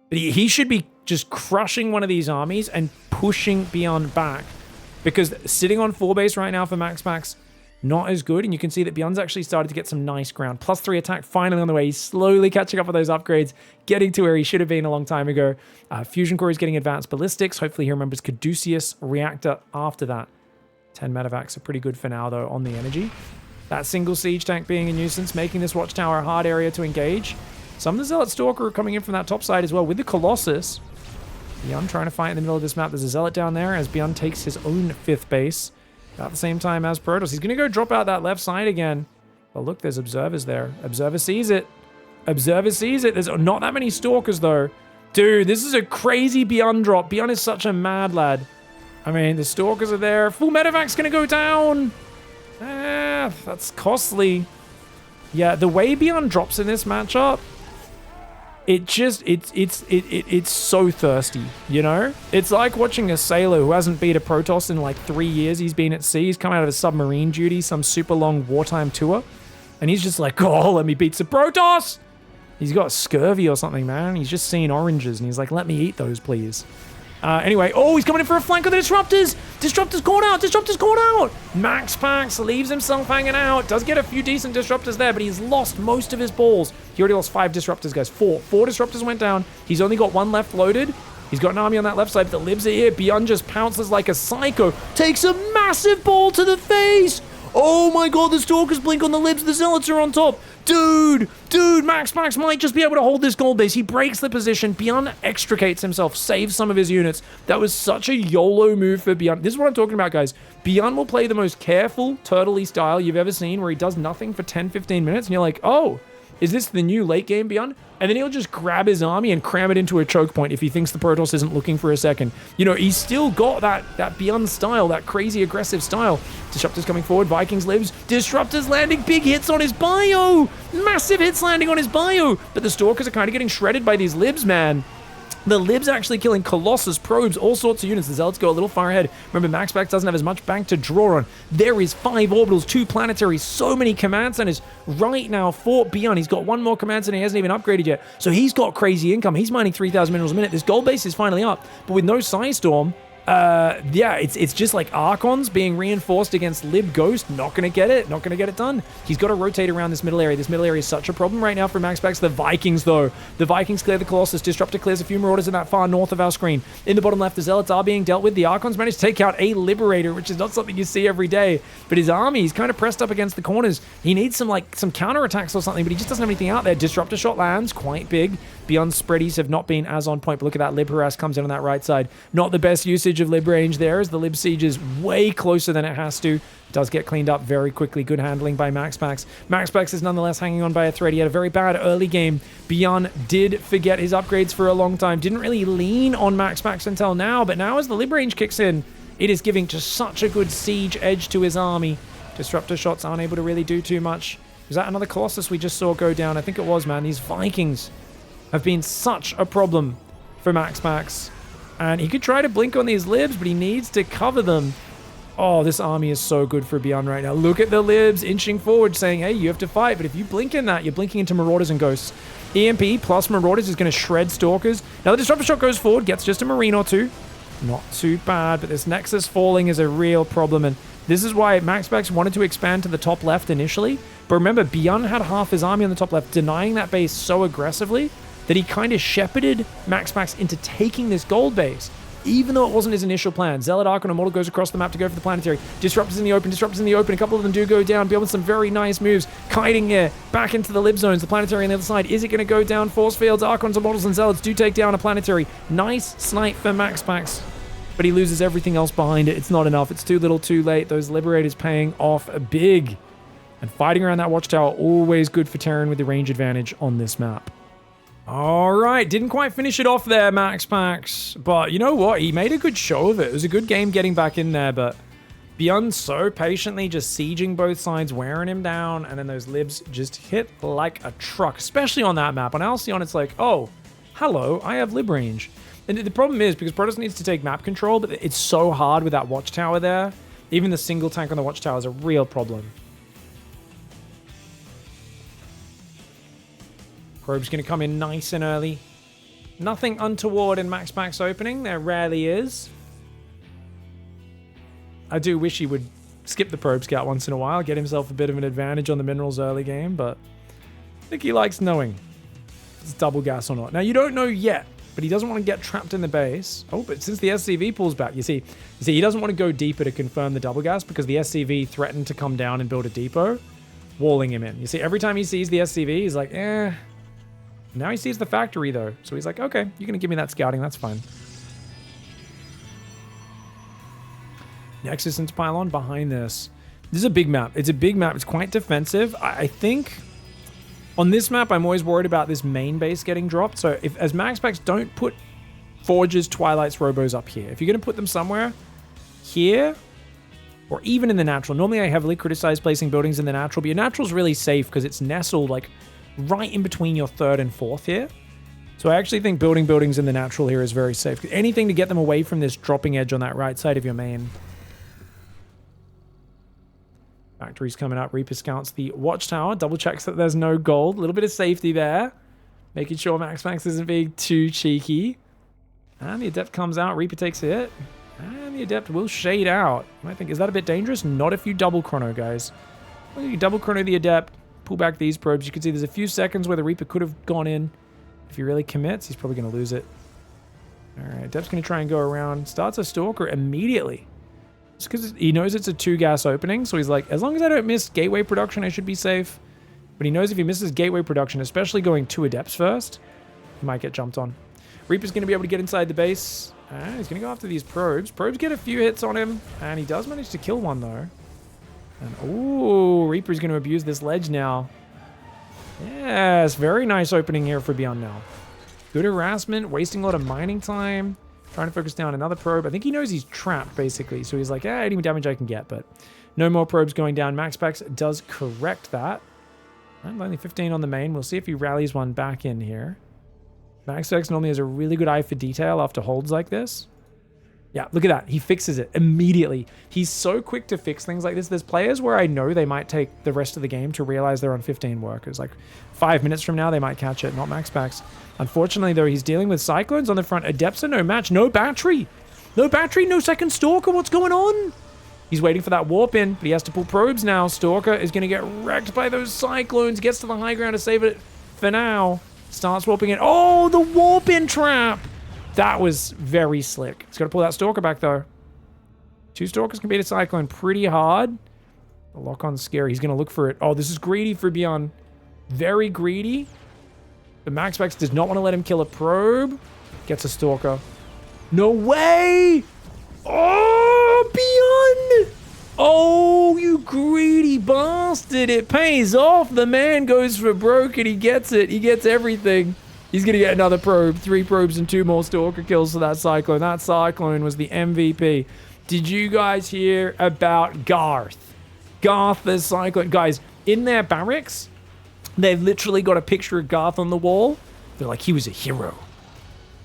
But he should be just crushing one of these armies and pushing BYUN back. Because sitting on 4 base right now for MAXPAX, not as good. And you can see that BYUN's actually started to get some nice ground. +3 attack finally on the way. He's slowly catching up with those upgrades, getting to where he should have been a long time ago. Fusion core is getting advanced ballistics. Hopefully he remembers Caduceus reactor after that. 10 medevacs are pretty good for now, though, on the energy. That single siege tank being a nuisance, making this watchtower a hard area to engage. Some of the Zealot Stalker are coming in from that top side as well with the Colossus. BYUN trying to fight in the middle of this map. There's a Zealot down there as BYUN takes his own 5th base. About the same time as Protoss. He's going to go drop out that left side again. But look, there's Observers there. Observer sees it. Observer sees it. There's not that many Stalkers though. Dude, this is a crazy BYUN drop. BYUN is such a mad lad. I mean, the Stalkers are there. Full Medevac's going to go down. That's costly. Yeah, the way BYUN drops in this matchup, it's so thirsty, you know? It's like watching a sailor who hasn't beat a Protoss in like 3 years. He's been at sea. He's come out of a submarine duty, some super long wartime tour. And he's just like, oh, let me beat some Protoss. He's got scurvy or something, man. He's just seeing oranges and he's like, let me eat those, please. Anyway, oh, he's coming in for a flank of the Disruptors. Disruptors caught out. Disruptors caught out. MAXPAX leaves himself hanging out. Does get a few decent Disruptors there, but he's lost most of his balls. He already lost 5 Disruptors, guys. 4 Disruptors went down. He's only got 1 left loaded. He's got an army on that left side, but the Libs are here. BYUN just pounces like a psycho. Takes a massive ball to the face. Oh my god, the Stalkers blink on the Libs. The Zealots are on top. Dude, MAXPAX might just be able to hold this gold base. He breaks the position. BYUN extricates himself, saves some of his units. That was such a YOLO move for BYUN. This is what I'm talking about, guys. BYUN will play the most careful, turtley style you've ever seen, where he does nothing for 10, 15 minutes, and you're like, oh, is this the new late game BYUN? And then he'll just grab his army and cram it into a choke point if he thinks the Protoss isn't looking for a second. You know, he's still got that BYUN style, that crazy aggressive style. Disruptors coming forward, Vikings lives. Disruptors landing big hits on his bio. Massive hits landing on his bio. But the Stalkers are kind of getting shredded by these Libs, man. The Libs actually killing Colossus, Probes, all sorts of units. The Zealots go a little far ahead. Remember, MAXPAX doesn't have as much bank to draw on. There is 5 orbitals, 2 planetaries, so many command centers right now for BYUN. He's got 1 more command center he hasn't even upgraded yet. So he's got crazy income. He's mining 3,000 minerals a minute. This gold base is finally up. But with no Psystorm, yeah, it's just like Archons being reinforced against Lib Ghost. Not going to get it done. He's got to rotate around this middle area. This middle area is such a problem right now for MAXPAX. The Vikings, though. The Vikings clear the Colossus. Disruptor clears a few Marauders in that far north of our screen. In the bottom left, the Zealots are being dealt with. The Archons managed to take out a Liberator, which is not something you see every day. But his army, he's kind of pressed up against the corners. He needs some counterattacks or something, but he just doesn't have anything out there. Disruptor shot lands, quite big. BYUN spreadies have not been as on point, but look at that. Lib harass comes in on that right side. Not the best usage of Lib range there, as the Lib siege is way closer than it has to. Does get cleaned up very quickly. Good handling by MAXPAX. MAXPAX is nonetheless hanging on by a thread. He had a very bad early game. BYUN did forget his upgrades for a long time. Didn't really lean on MAXPAX until now, but now as the Lib range kicks in, it is giving just such a good siege edge to his army. Disruptor shots aren't able to really do too much. Was that another Colossus we just saw go down? I think it was, man. These Vikings have been such a problem for MAXPAX. And he could try to blink on these Libs, but he needs to cover them. Oh, this army is so good for BYUN right now. Look at the Libs inching forward, saying, hey, you have to fight. But if you blink in that, you're blinking into Marauders and Ghosts. EMP plus Marauders is going to shred Stalkers. Now the Disruptor shot goes forward, gets just a Marine or 2. Not too bad, but this Nexus falling is a real problem. And this is why MAXPAX wanted to expand to the top left initially. But remember, BYUN had half his army on the top left, denying that base so aggressively that he kind of shepherded MAXPAX into taking this gold base, even though it wasn't his initial plan. Zealot Archon Immortal goes across the map to go for the planetary. Disruptors in the open, A couple of them do go down. BYUN with some very nice moves. Kiting here, back into the Lib zones. The planetary on the other side. Is it going to go down? Force fields, Archons, Immortals, and Zealots do take down a planetary. Nice snipe for MAXPAX, but he loses everything else behind it. It's not enough. It's too little, too late. Those Liberators paying off big. And fighting around that watchtower, always good for Terran with the range advantage on this map. All right, didn't quite finish it off there, MAXPAX. But you know what? He made a good show of it. It was a good game getting back in there, but BYUN so patiently just sieging both sides, wearing him down, and then those Libs just hit like a truck, especially on that map. On Alcyon, it's like, oh, hello, I have Lib range. And the problem is, because Protoss needs to take map control, but it's so hard with that watchtower there. Even the single tank on the watchtower is a real problem. Probe's going to come in nice and early. Nothing untoward in MAXPAX opening. There rarely is. I do wish he would skip the probe scout once in a while, get himself a bit of an advantage on the minerals early game, but I think he likes knowing if it's double gas or not. Now, you don't know yet, but he doesn't want to get trapped in the base. Oh, but since the SCV pulls back, you see, he doesn't want to go deeper to confirm the double gas because the SCV threatened to come down and build a depot. walling him in. You see, every time he sees the SCV, he's like, eh. Now he sees the factory, though. So he's like, okay, you're going to give me that scouting. That's fine. Nexus into pylon behind this. This is a big map. It's a big map. It's quite defensive. I think on this map, I'm always worried about this main base getting dropped. So if as MAXPAX, don't put Forges, Twilights, Robos up here. If you're going to put them somewhere here or even in the natural. Normally, I heavily criticize placing buildings in the natural, but your natural's really safe because it's nestled like right in between your third and fourth here. So I actually think building buildings in the natural here is very safe. Anything to get them away from this dropping edge on that right side of your main. Factory's coming up. Reaper scouts the watchtower. Double checks that there's no gold. A little bit of safety there. Making sure MAXPAX isn't being too cheeky. And the Adept comes out. Reaper takes a hit. And the Adept will shade out. I think, is that a bit dangerous? Not if you double chrono, guys. Well, you double chrono the Adept. Pull back these probes. You can see there's a few seconds where the Reaper could have gone in. If he really commits, he's probably going to lose it. Alright, Adept's going to try and go around. Starts a Stalker immediately. Just because he knows it's a 2-gas opening, so he's like, as long as I don't miss gateway production, I should be safe. But he knows if he misses gateway production, especially going 2 Adepts first, he might get jumped on. Reaper's going to be able to get inside the base. And he's going to go after these probes. Probes get a few hits on him, and he does manage to kill one, though. And, ooh, Reaper's going to abuse this ledge now. Yes, very nice opening here for BYUN now. Good harassment, wasting a lot of mining time. Trying to focus down another probe. I think he knows he's trapped, basically. So he's like, any damage I can get, but no more probes going down. MAXPAX does correct that. And only 15 on the main. We'll see if he rallies one back in here. MAXPAX normally has a really good eye for detail after holds like this. Yeah, look at that. He fixes it immediately. He's so quick to fix things like this. There's players where I know they might take the rest of the game to realize they're on 15 workers. Like 5 minutes from now, they might catch it. Not MAXPAX. Unfortunately, though, he's dealing with Cyclones on the front. Adepts are no match. No battery. No battery. No second Stalker. What's going on? He's waiting for that warp in, but he has to pull probes now. Stalker is going to get wrecked by those Cyclones. Gets to the high ground to save it for now. Starts warping in. Oh, the warp in trap. That was very slick. He's got to pull that Stalker back, though. 2 Stalkers can beat a Cyclone pretty hard. The lock-on's scary. He's going to look for it. Oh, this is greedy for BYUN. Very greedy. But MAXPAX does not want to let him kill a probe. Gets a Stalker. No way! Oh, BYUN! Oh, you greedy bastard. It pays off. The man goes for broke and he gets it. He gets everything. He's going to get another probe. 3 probes and 2 more Stalker kills for that Cyclone. That Cyclone was the MVP. Did you guys hear about Garth? Garth the Cyclone. Guys, in their barracks, they've literally got a picture of Garth on the wall. They're like, he was a hero.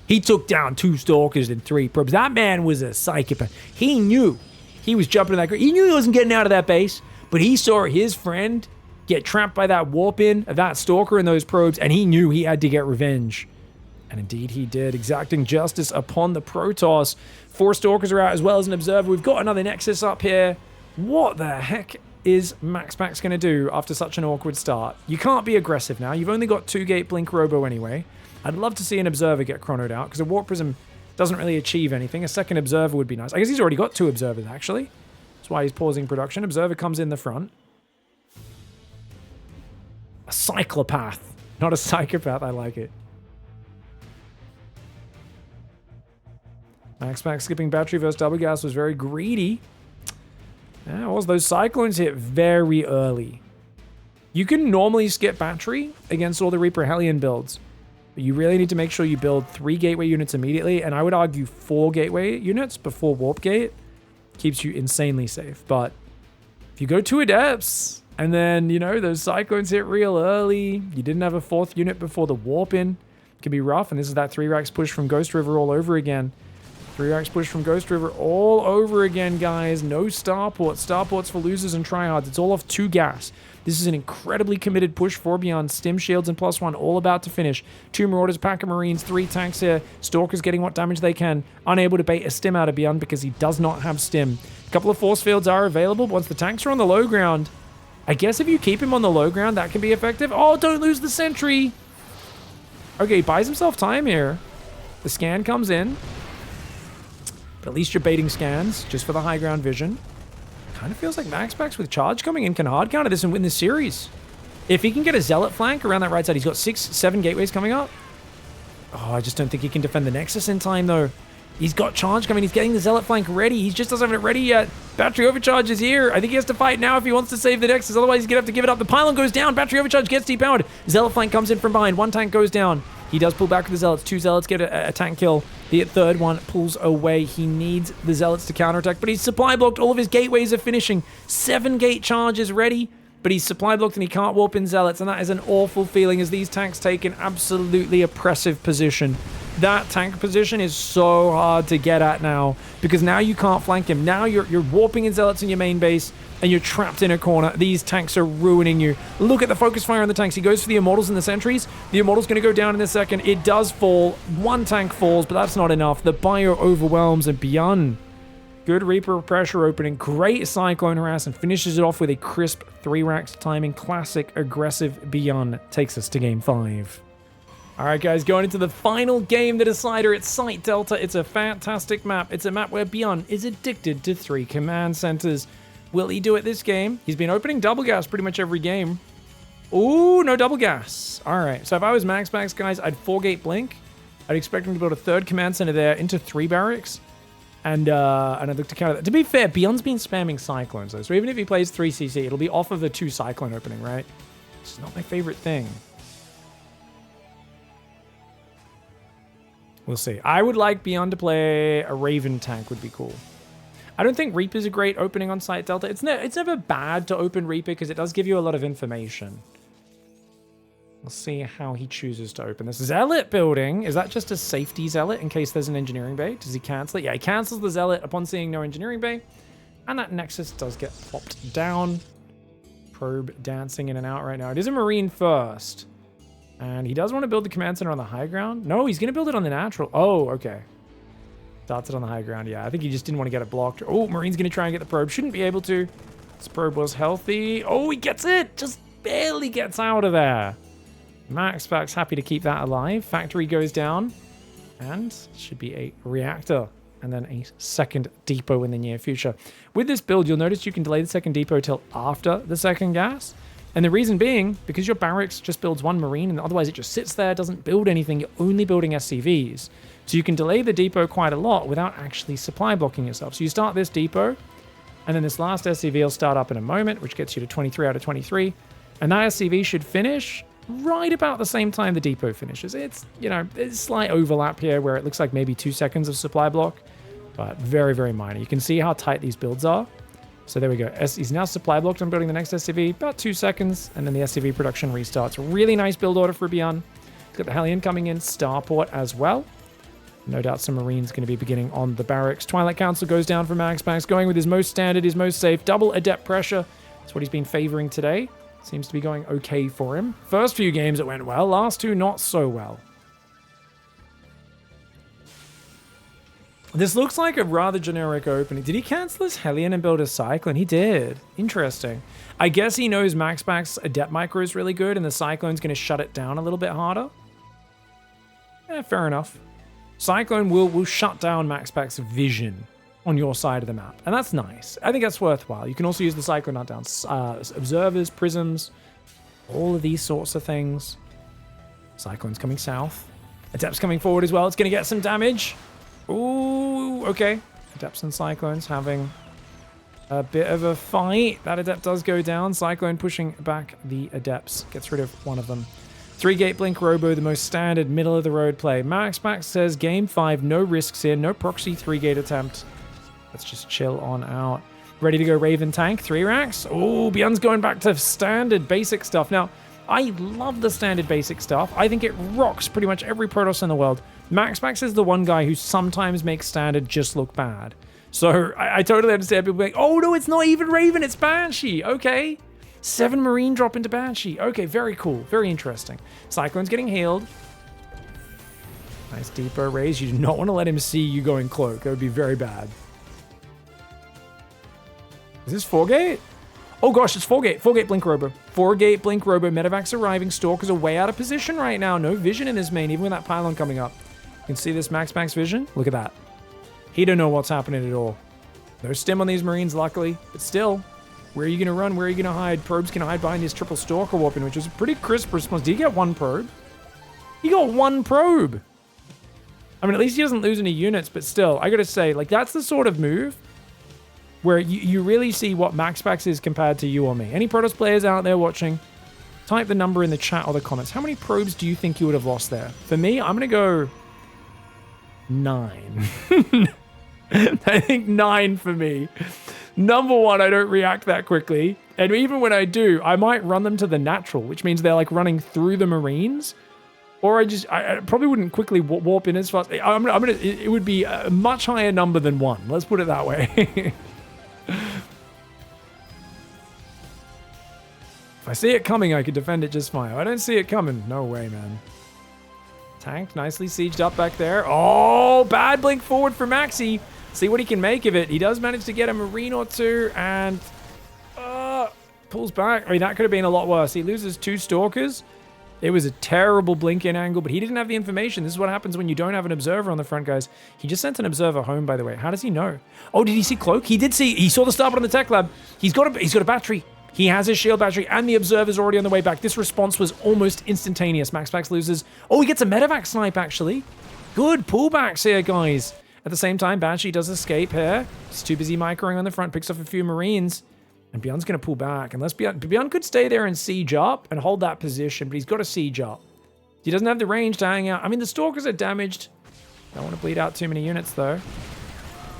He took down 2 Stalkers and 3 probes. That man was a psychopath. He knew he was jumping in that. He knew he wasn't getting out of that base, but he saw his friend get trapped by that warp in of that Stalker and those probes, and he knew he had to get revenge. And indeed he did, exacting justice upon the Protoss. 4 Stalkers are out as well as an Observer. We've got another Nexus up here. What the heck is MAXPAX going to do after such an awkward start? You can't be aggressive now. You've only got 2-gate Blink Robo anyway. I'd love to see an Observer get chronoed out, because a Warp Prism doesn't really achieve anything. A second Observer would be nice. I guess he's already got 2 Observers, actually. That's why he's pausing production. Observer comes in the front. A Cyclopath. Not a Psychopath. I like it. MAXPAX skipping battery versus double gas was very greedy. Yeah, was those Cyclones hit very early. You can normally skip battery against all the Reaper Hellion builds, but you really need to make sure you build 3 gateway units immediately, and I would argue 4 gateway units before Warp Gate keeps you insanely safe. But if you go 2 Adepts, and then, you know, those Cyclones hit real early, you didn't have a 4th unit before the warp in, it can be rough, and this is that 3 racks push from Ghost River all over again. 3 racks push from Ghost River all over again, guys. No Starports. Starports for losers and tryhards. It's all off 2 gas. This is an incredibly committed push for BYUN. Stim shields and +1 all about to finish. 2 Marauders, pack of Marines, 3 tanks here. Stalkers getting what damage they can. Unable to bait a Stim out of BYUN because he does not have Stim. A couple of force fields are available, but once the tanks are on the low ground, I guess if you keep him on the low ground, that can be effective. Oh, don't lose the sentry. Okay, he buys himself time here. The scan comes in. But at least you're baiting scans just for the high ground vision. kind of feels like MAXPAX with charge coming in can hard counter this and win this series. If he can get a Zealot flank around that right side, he's got 6, 7 gateways coming up. Oh, I just don't think he can defend the Nexus in time, though. He's got charge coming. He's getting the Zealot flank ready. He just doesn't have it ready yet. Battery overcharge is here. I think he has to fight now if he wants to save the Nexus. Otherwise, he's going to have to give it up. The pylon goes down. Battery overcharge gets depowered. Zealot flank comes in from behind. 1 tank goes down. He does pull back with the Zealots. 2 Zealots get a tank kill. The third one pulls away. He needs the Zealots to counterattack, but he's supply blocked. All of his gateways are finishing. 7 gate charges ready, but he's supply blocked and he can't warp in Zealots, and that is an awful feeling as these tanks take an absolutely oppressive position. That tank position is so hard to get at now because now you can't flank him. Now you're warping in Zealots in your main base and you're trapped in a corner. These tanks are ruining you. Look at the focus fire on the tanks. He goes for the Immortals and the Sentries. The Immortal's going to go down in a second. It does fall. 1 tank falls, but that's not enough. The Bio overwhelms and BYUN. Good Reaper pressure opening. Great Cyclone harass and finishes it off with a crisp 3 racks timing. Classic aggressive BYUN takes us to game 5. All right, guys, going into the final game, the decider. It's Site Delta. It's a fantastic map. It's a map where BYUN is addicted to 3 command centers. Will he do it this game? He's been opening double gas pretty much every game. Ooh, no double gas. All right, so if I was MAXPAX, guys, I'd 4-gate blink. I'd expect him to build a 3rd command center there into 3 barracks. And I'd look to counter that. To be fair, BYUN's been spamming Cyclones, though. So even if he plays 3 CC, it'll be off of the 2 Cyclone opening, right? It's not my favorite thing. We'll see. I would like BYUN to play a Raven tank would be cool. I don't think Reaper's a great opening on Site Delta. It's never bad to open Reaper because it does give you a lot of information. We'll see how he chooses to open this. Zealot building. Is that just a safety Zealot in case there's an engineering bay? Does he cancel it? Yeah, he cancels the Zealot upon seeing no engineering bay. And that Nexus does get popped down. Probe dancing in and out right now. It is a Marine first. And he does want to build the command center on the high ground. No, he's going to build it on the natural. Oh, okay. Starts it on the high ground. Yeah, I think he just didn't want to get it blocked. Oh, Marine's going to try and get the probe. Shouldn't be able to. This probe was healthy. Oh, he gets it. Just barely gets out of there. MAXPAX happy to keep that alive. Factory goes down. And should be a reactor. And then a 2nd depot in the near future. With this build, you'll notice you can delay the 2nd depot till after the 2nd gas. And the reason being, because your barracks just builds 1 Marine, and otherwise it just sits there, doesn't build anything, you're only building SCVs. So you can delay the depot quite a lot without actually supply blocking yourself. So you start this depot, and then this last SCV will start up in a moment, which gets you to 23 out of 23. And that SCV should finish right about the same time the depot finishes. It's, you know, there's slight overlap here where it looks like maybe 2 seconds of supply block, but very, very minor. You can see how tight these builds are. So there we go. He's now supply blocked on building the next SCV, about 2 seconds, and then the SCV production restarts. Really nice build order for BYUN. He's got the Hellion coming in, Starport as well. No doubt some Marines going to be beginning on the barracks. Twilight Council goes down for MAXPAX, going with his most standard, his most safe. Double Adept pressure. That's what he's been favoring today. Seems to be going okay for him. First few games it went well, last 2 not so well. This looks like a rather generic opening. Did he cancel his Hellion and build a Cyclone? He did. Interesting. I guess he knows MAXPAX Adept Micro is really good and the Cyclone's going to shut it down a little bit harder. Fair enough. Cyclone will shut down MAXPAX vision on your side of the map. And that's nice. I think that's worthwhile. You can also use the Cyclone not down observers, prisms, all of these sorts of things. Cyclone's coming south. Adept's coming forward as well. It's going to get some damage. Ooh, okay. Adepts and Cyclones having a bit of a fight. That Adept does go down. Cyclone pushing back the Adepts. Gets rid of one of them. 3-gate blink Robo, the most standard middle-of-the-road play. MAXPAX says game 5, no risks here. No proxy 3-gate attempt. Let's just chill on out. Ready to go Raven tank. 3 racks. Oh, BYUN's going back to standard basic stuff. Now, I love the standard basic stuff. I think it rocks pretty much every Protoss in the world. MAXPAX is the one guy who sometimes makes standard just look bad. So I totally understand people being like, oh no, it's not even Raven, it's Banshee. Okay. 7 Marine drop into Banshee. Okay, very cool. Very interesting. Cyclone's getting healed. Nice depot raise. You do not want to let him see you going cloak. That would be very bad. Is this 4-gate? Oh gosh, it's 4-gate. 4-gate Blink Robo. 4-gate Blink Robo. Medevacs arriving. Stalkers are way out of position right now. No vision in his main, even with that pylon coming up. You can see this MAXPAX vision. Look at that. He don't know what's happening at all. No stim on these Marines, luckily. But still, where are you going to run? Where are you going to hide? Probes can hide behind his triple Stalker warping, which was a pretty crisp response. Did he get one probe? He got one probe. I mean, at least he doesn't lose any units, but still, I got to say, like, that's the sort of move where you really see what MAXPAX is compared to you or me. Any Protoss players out there watching, type the number in the chat or the comments. How many probes do you think you would have lost there? For me, I'm going to go 9. I think 9 for me. Number one, I don't react that quickly. And even when I do, I might run them to the natural, which means they're like running through the Marines. Or I probably wouldn't quickly warp in as fast. It would be a much higher number than 1. Let's put it that way. If I see it coming, I could defend it just fine. If I don't see it coming, no way, man. Tank nicely sieged up back there. Oh, bad blink forward for Maxi. See what he can make of it. He does manage to get a Marine or two and pulls back. I mean, that could have been a lot worse. He loses 2 Stalkers. It was a terrible blink-in angle, but he didn't have the information. This is what happens when you don't have an observer on the front, guys. He just sent an observer home, by the way. How does he know? Oh, did he see Cloak? He did see. He saw the starboard on the tech lab. He's got a battery. He has his shield battery, and the observer's already on the way back. This response was almost instantaneous. MAXPAX loses. Oh, he gets a medevac snipe, actually. Good pullbacks here, guys. At the same time, Banshee does escape here. He's too busy microing on the front, picks off a few Marines. And BYUN's going to pull back. Unless BYUN could stay there and siege up and hold that position, but he's got to siege up. He doesn't have the range to hang out. I mean, the Stalkers are damaged. Don't want to bleed out too many units, though.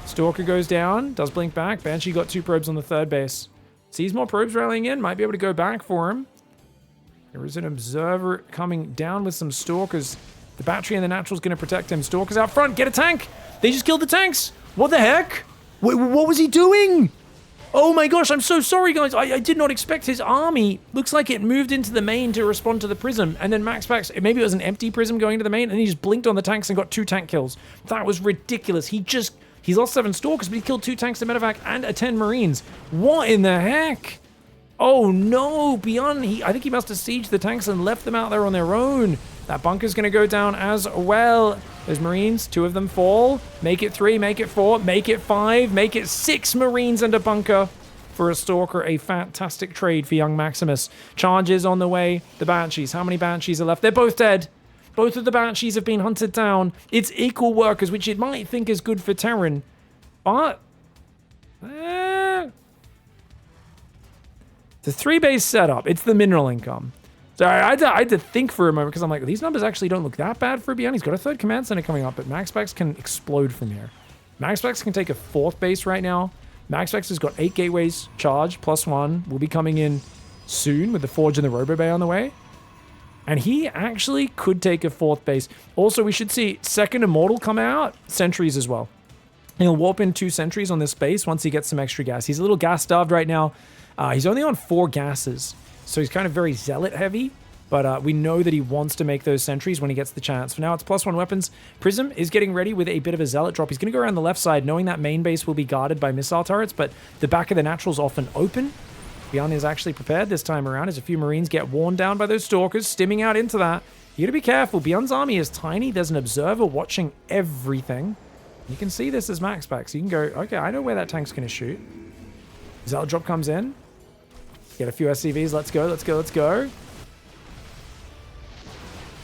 Stalker goes down, does blink back. Banshee got 2 probes on the 3rd base. Sees more probes rallying in, might be able to go back for him. There is an observer coming down with some Stalkers. The battery and the natural's going to protect him. Stalkers out front, get a tank! They just killed the tanks! What the heck? What was he doing? Oh my gosh, I'm so sorry, guys. I did not expect his army. Looks like it moved into the main to respond to the prism. And then MAXPAX, maybe it was an empty prism going to the main, and he just blinked on the tanks and got 2 tank kills. That was ridiculous. He's lost 7 Stalkers, but he killed 2 tanks to medevac and 10 Marines. What in the heck? Oh no, BYUN, I think he must have sieged the tanks and left them out there on their own. That bunker's going to go down as well. Those Marines, 2 of them fall. Make it 3, make it 4, make it 5, make it 6 Marines and a bunker for a Stalker. A fantastic trade for young Maximus. Charges on the way. The Banshees. How many Banshees are left? They're both dead. Both of the Banshees have been hunted down. It's equal workers, which you might think is good for Terran. But the 3-base setup, it's the mineral income. So I had to think for a moment because I'm like, these numbers actually don't look that bad for BYUN. He's got a 3rd command center coming up, but MAXPAX can explode from here. MAXPAX can take a 4th base right now. MAXPAX has got 8 gateways charged, +1. Will be coming in soon with the Forge and the Robo Bay on the way. And he actually could take a 4th base. Also, we should see 2nd Immortal come out, sentries as well. He'll warp in 2 sentries on this base once he gets some extra gas. He's a little gas starved right now. He's only on 4 gases. So he's kind of very zealot heavy, but we know that he wants to make those sentries when he gets the chance. For now, it's +1 weapons. Prism is getting ready with a bit of a zealot drop. He's going to go around the left side, knowing that main base will be guarded by missile turrets, but the back of the natural's often open. BYUN is actually prepared this time around as a few Marines get worn down by those Stalkers, stimming out into that. You got to be careful. BYUN's army is tiny. There's an observer watching everything. You can see this as MAXPAX. You can go, okay, I know where that tank's going to shoot. Zealot drop comes in. Get a few SCVs. Let's go, let's go, let's go.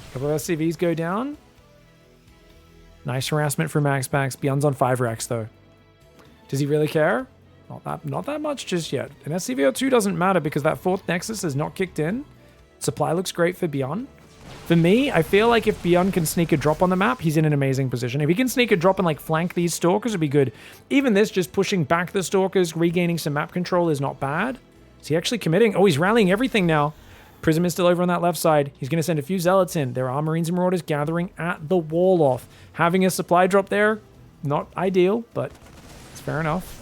A couple of SCVs go down. Nice harassment for MAXPAX. BYUN's on 5 Rex, though. Does he really care? Not that much just yet. An SCVO2 doesn't matter because that 4th Nexus is not kicked in. Supply looks great for BYUN. For me, I feel like if BYUN can sneak a drop on the map, he's in an amazing position. If he can sneak a drop and like flank these Stalkers, it'd be good. Even this, just pushing back the Stalkers, regaining some map control is not bad. Is he actually committing? Oh, he's rallying everything now. Prism is still over on that left side. He's going to send a few Zealots in. There are Marines and Marauders gathering at the wall off. Having a supply drop there, not ideal, but it's fair enough.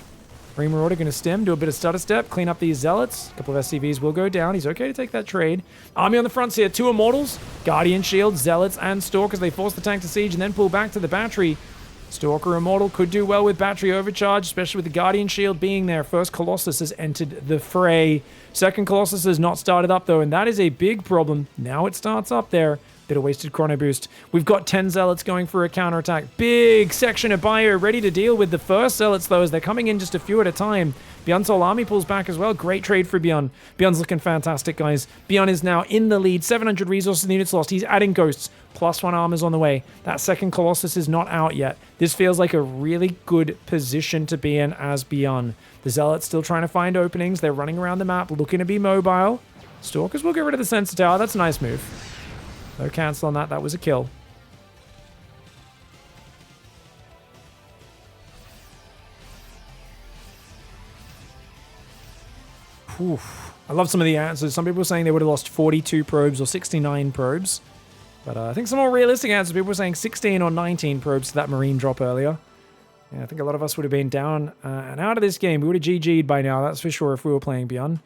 Marine Marauder going to stim, do a bit of stutter step, clean up these Zealots. A couple of SCVs will go down. He's okay to take that trade. Army on the fronts here. 2 Immortals, Guardian Shield, Zealots, and Stalkers. They force the tank to siege and then pull back to the battery. Stalker Immortal could do well with battery overcharge, especially with the Guardian Shield being there. First Colossus has entered the fray. Second Colossus has not started up, though, and that is a big problem. Now it starts up there. Bit of wasted chrono boost. We've got 10 zealots going for a counterattack. Big section of bio ready to deal with the first zealots, though, as they're coming in just a few at a time. BYUN's whole army pulls back as well. Great trade for BYUN. BYUN's looking fantastic, guys. BYUN is now in the lead. 700 resources in the units lost. He's adding ghosts. +1 armors on the way. That second Colossus is not out yet. This feels like a really good position to be in as BYUN. The zealots still trying to find openings. They're running around the map, looking to be mobile. Stalkers will get rid of the sensor tower. That's a nice move. No cancel on that. That was a kill. Oof. I love some of the answers. Some people were saying they would have lost 42 probes or 69 probes. But I think some more realistic answers. People were saying 16 or 19 probes to that marine drop earlier. Yeah, I think a lot of us would have been down and out of this game. We would have GG'd by now, that's for sure, if we were playing BYUN.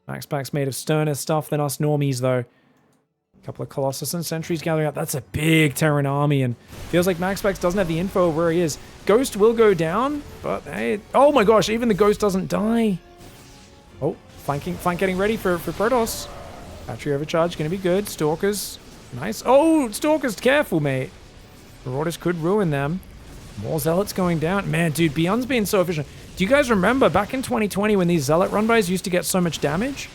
MAXPAX made of sterner stuff than us normies, though. A couple of Colossus and Sentries gathering up. That's a big Terran army, and feels like MAXPAX doesn't have the info of where he is. Ghost will go down, but hey... Oh my gosh, even the Ghost doesn't die. Oh, flank getting ready for Protoss. Battery overcharge, gonna be good. Stalkers, nice. Oh, Stalkers, careful, mate. Marauders could ruin them. More Zealots going down. Man, dude, BYUN's been so efficient. Do you guys remember back in 2020 when these Zealot run-bys used to get so much damage?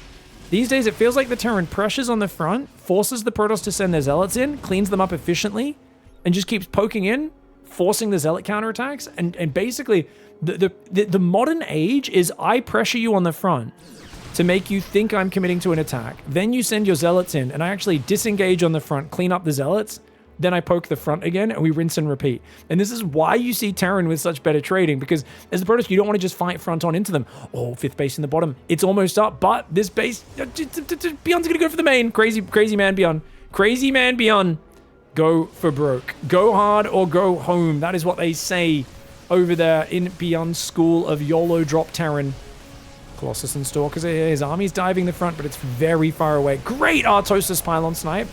These days, it feels like the Terran pressures on the front, forces the Protoss to send their Zealots in, cleans them up efficiently, and just keeps poking in, forcing the Zealot counterattacks. And basically, the modern age is I pressure you on the front to make you think I'm committing to an attack. Then you send your Zealots in, and I actually disengage on the front, clean up the Zealots, then I poke the front again, and we rinse and repeat. And this is why you see Terran with such better trading, because as the Protoss, you don't want to just fight front on into them. Oh, 5th base in the bottom. It's almost up, but this base... BYUN's gonna go for the main. Crazy man BYUN. Crazy man BYUN. Go for broke. Go hard or go home. That is what they say over there in BYUN's school of YOLO drop Terran. Colossus and Stalkers are here. His army's diving the front, but it's very far away. Great Artosis pylon snipe.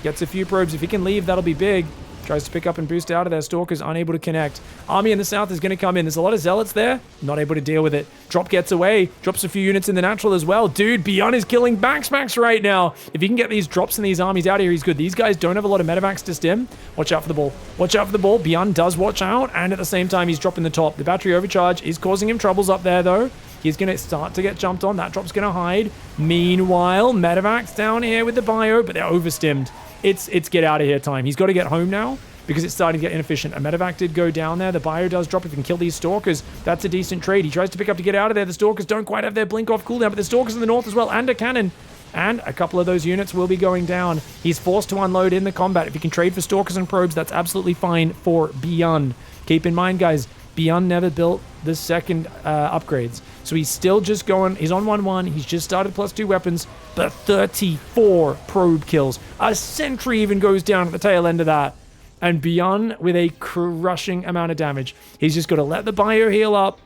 Gets a few probes. If he can leave, that'll be big. Tries to pick up and boost out of there. Stalkers unable to connect. Army in the south is going to come in. There's a lot of Zealots there. Not able to deal with it. Drop gets away. Drops a few units in the natural as well. Dude, BYUN is killing MAXPAX right now. If he can get these drops and these armies out of here, he's good. These guys don't have a lot of medevacs to stim. Watch out for the ball. Watch out for the ball. BYUN does watch out. And at the same time, he's dropping the top. The battery overcharge is causing him troubles up there, though. He's going to start to get jumped on. That drop's going to hide. Meanwhile, medevacs down here with the bio, but they're overstimmed. It's get out of here time. He's got to get home now because it's starting to get inefficient. A medevac did go down there. The bio does drop. If he can kill these Stalkers, that's a decent trade. He tries to pick up to get out of there. The Stalkers don't quite have their blink off cooldown, but the Stalkers in the north as well, and a cannon. And a couple of those units will be going down. He's forced to unload in the combat. If he can trade for Stalkers and probes, that's absolutely fine for BYUN. Keep in mind, guys, BYUN never built the second upgrades. So he's still just going, he's on 1-1, he's just started +2 weapons, but 34 probe kills. A sentry even goes down at the tail end of that. And BYUN with a crushing amount of damage. He's just got to let the bio heal up,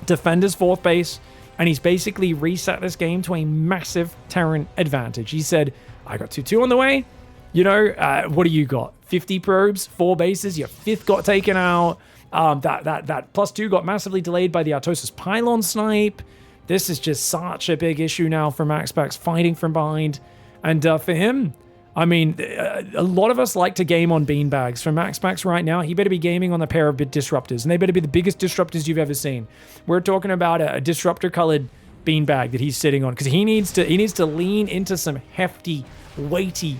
defend his 4th base, and he's basically reset this game to a massive Terran advantage. He said, I got 2-2 on the way. You know, what do you got? 50 probes, 4 bases, your 5th got taken out. That +2 got massively delayed by the Artosis pylon snipe. This is just such a big issue now for MAXPAX, fighting from behind. And for him, I mean, a lot of us like to game on beanbags. For MAXPAX right now, he better be gaming on a pair of big disruptors, and they better be the biggest disruptors you've ever seen. We're talking about a disruptor-colored beanbag that he's sitting on, because he needs to lean into some hefty, weighty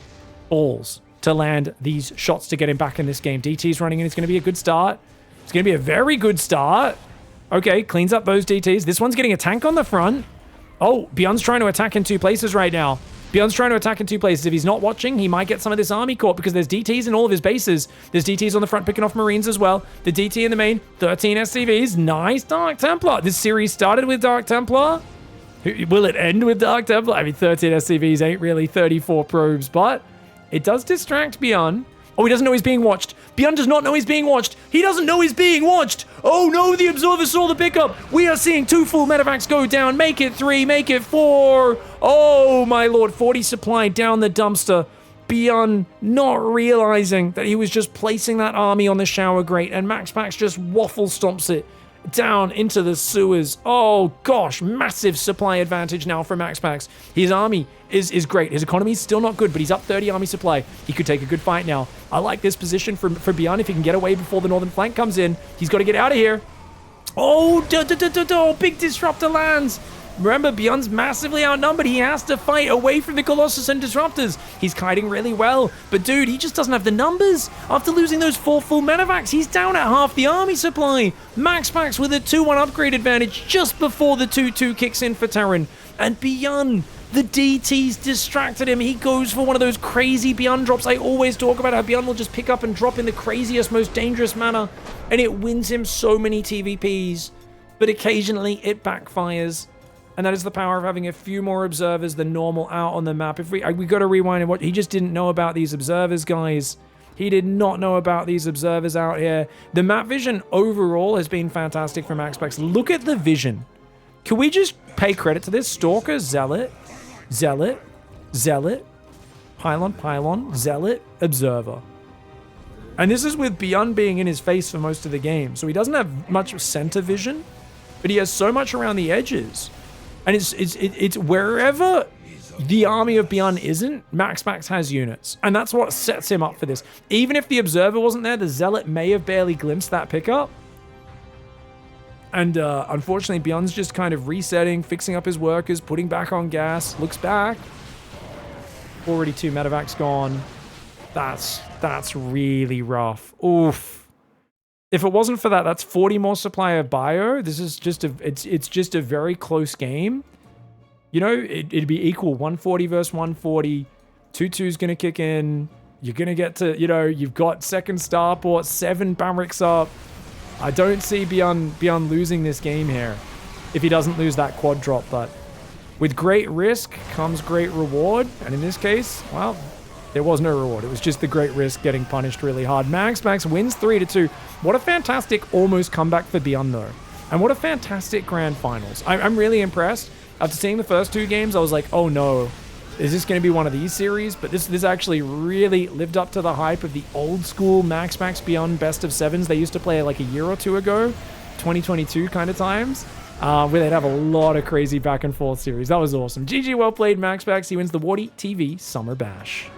balls to land these shots to get him back in this game. DT's running in. It's going to be a good start. It's going to be a very good start. Okay, cleans up those DTs. This one's getting a tank on the front. Oh, BYUN's trying to attack in 2 places right now. BYUN's trying to attack in 2 places. If he's not watching, he might get some of this army caught because there's DTs in all of his bases. There's DTs on the front picking off Marines as well. The DT in the main, 13 SCVs. Nice Dark Templar. This series started with Dark Templar. Will it end with Dark Templar? I mean, 13 SCVs ain't really 34 probes, but it does distract BYUN. Oh, he doesn't know he's being watched. BYUN does not know he's being watched. He doesn't know he's being watched. Oh no, the Observer saw the pickup. We are seeing 2 full medevacs go down. Make it 3, make it 4. Oh my lord, 40 supply down the dumpster. BYUN not realizing that he was just placing that army on the shower grate, and MAXPAX just waffle stomps it down into the sewers. Oh gosh, massive supply advantage now for MAXPAX. His army is great. His economy is still not good, but he's up 30 army supply. He could take a good fight now. I like this position for BYUN. If he can get away before the northern flank comes in, he's got to get out of here. Oh, big disruptor lands. Remember, BYUN's massively outnumbered. He has to fight away from the Colossus and Disruptors. He's kiting really well. But dude, he just doesn't have the numbers. After losing those 4 full medevacs, he's down at half the army supply. MAXPAX with a 2-1 upgrade advantage just before the 2-2 kicks in for Terran. And BYUN, the DT's distracted him. He goes for one of those crazy BYUN drops. I always talk about how BYUN will just pick up and drop in the craziest, most dangerous manner. And it wins him so many TVPs. But occasionally it backfires. And that is the power of having a few more observers than normal out on the map. If we got to rewind and watch. He just didn't know about these observers, guys. He did not know about these observers out here. The map vision overall has been fantastic for MAXPAX. Look at the vision. Can we just pay credit to this? Stalker, Zealot, Zealot, Zealot, Pylon, Pylon, Zealot, Observer. And this is with BYUN being in his face for most of the game. So he doesn't have much center vision, but he has so much around the edges. And it's wherever the army of BYUN isn't, MAXPAX has units. And that's what sets him up for this. Even if the Observer wasn't there, the Zealot may have barely glimpsed that pickup. And unfortunately, BYUN's just kind of resetting, fixing up his workers, putting back on gas, looks back. Already 2 medevacs gone. That's really rough. Oof. If it wasn't for that, that's 40 more supply of bio. This is just it's just a very close game. You know, it'd be equal 140 versus 140. 2-2's gonna kick in. You're gonna get to, you know, you've got second starport, 7 barracks up. I don't see BYUN losing this game here if he doesn't lose that quad drop, but with great risk comes great reward. And in this case, well, there was no reward. It was just the great risk getting punished really hard. MAXPAX wins 3-2. What a fantastic almost comeback for BYUN though. And what a fantastic grand finals. I'm really impressed. After seeing the first 2 games, I was like, oh no, is this going to be one of these series? But this actually really lived up to the hype of the old school MAXPAX BYUN best of 7s they used to play like a year or 2 ago, 2022 kind of times, where they'd have a lot of crazy back and forth series. That was awesome. GG, well played, MAXPAX. He wins the WardiTV Summer Bash.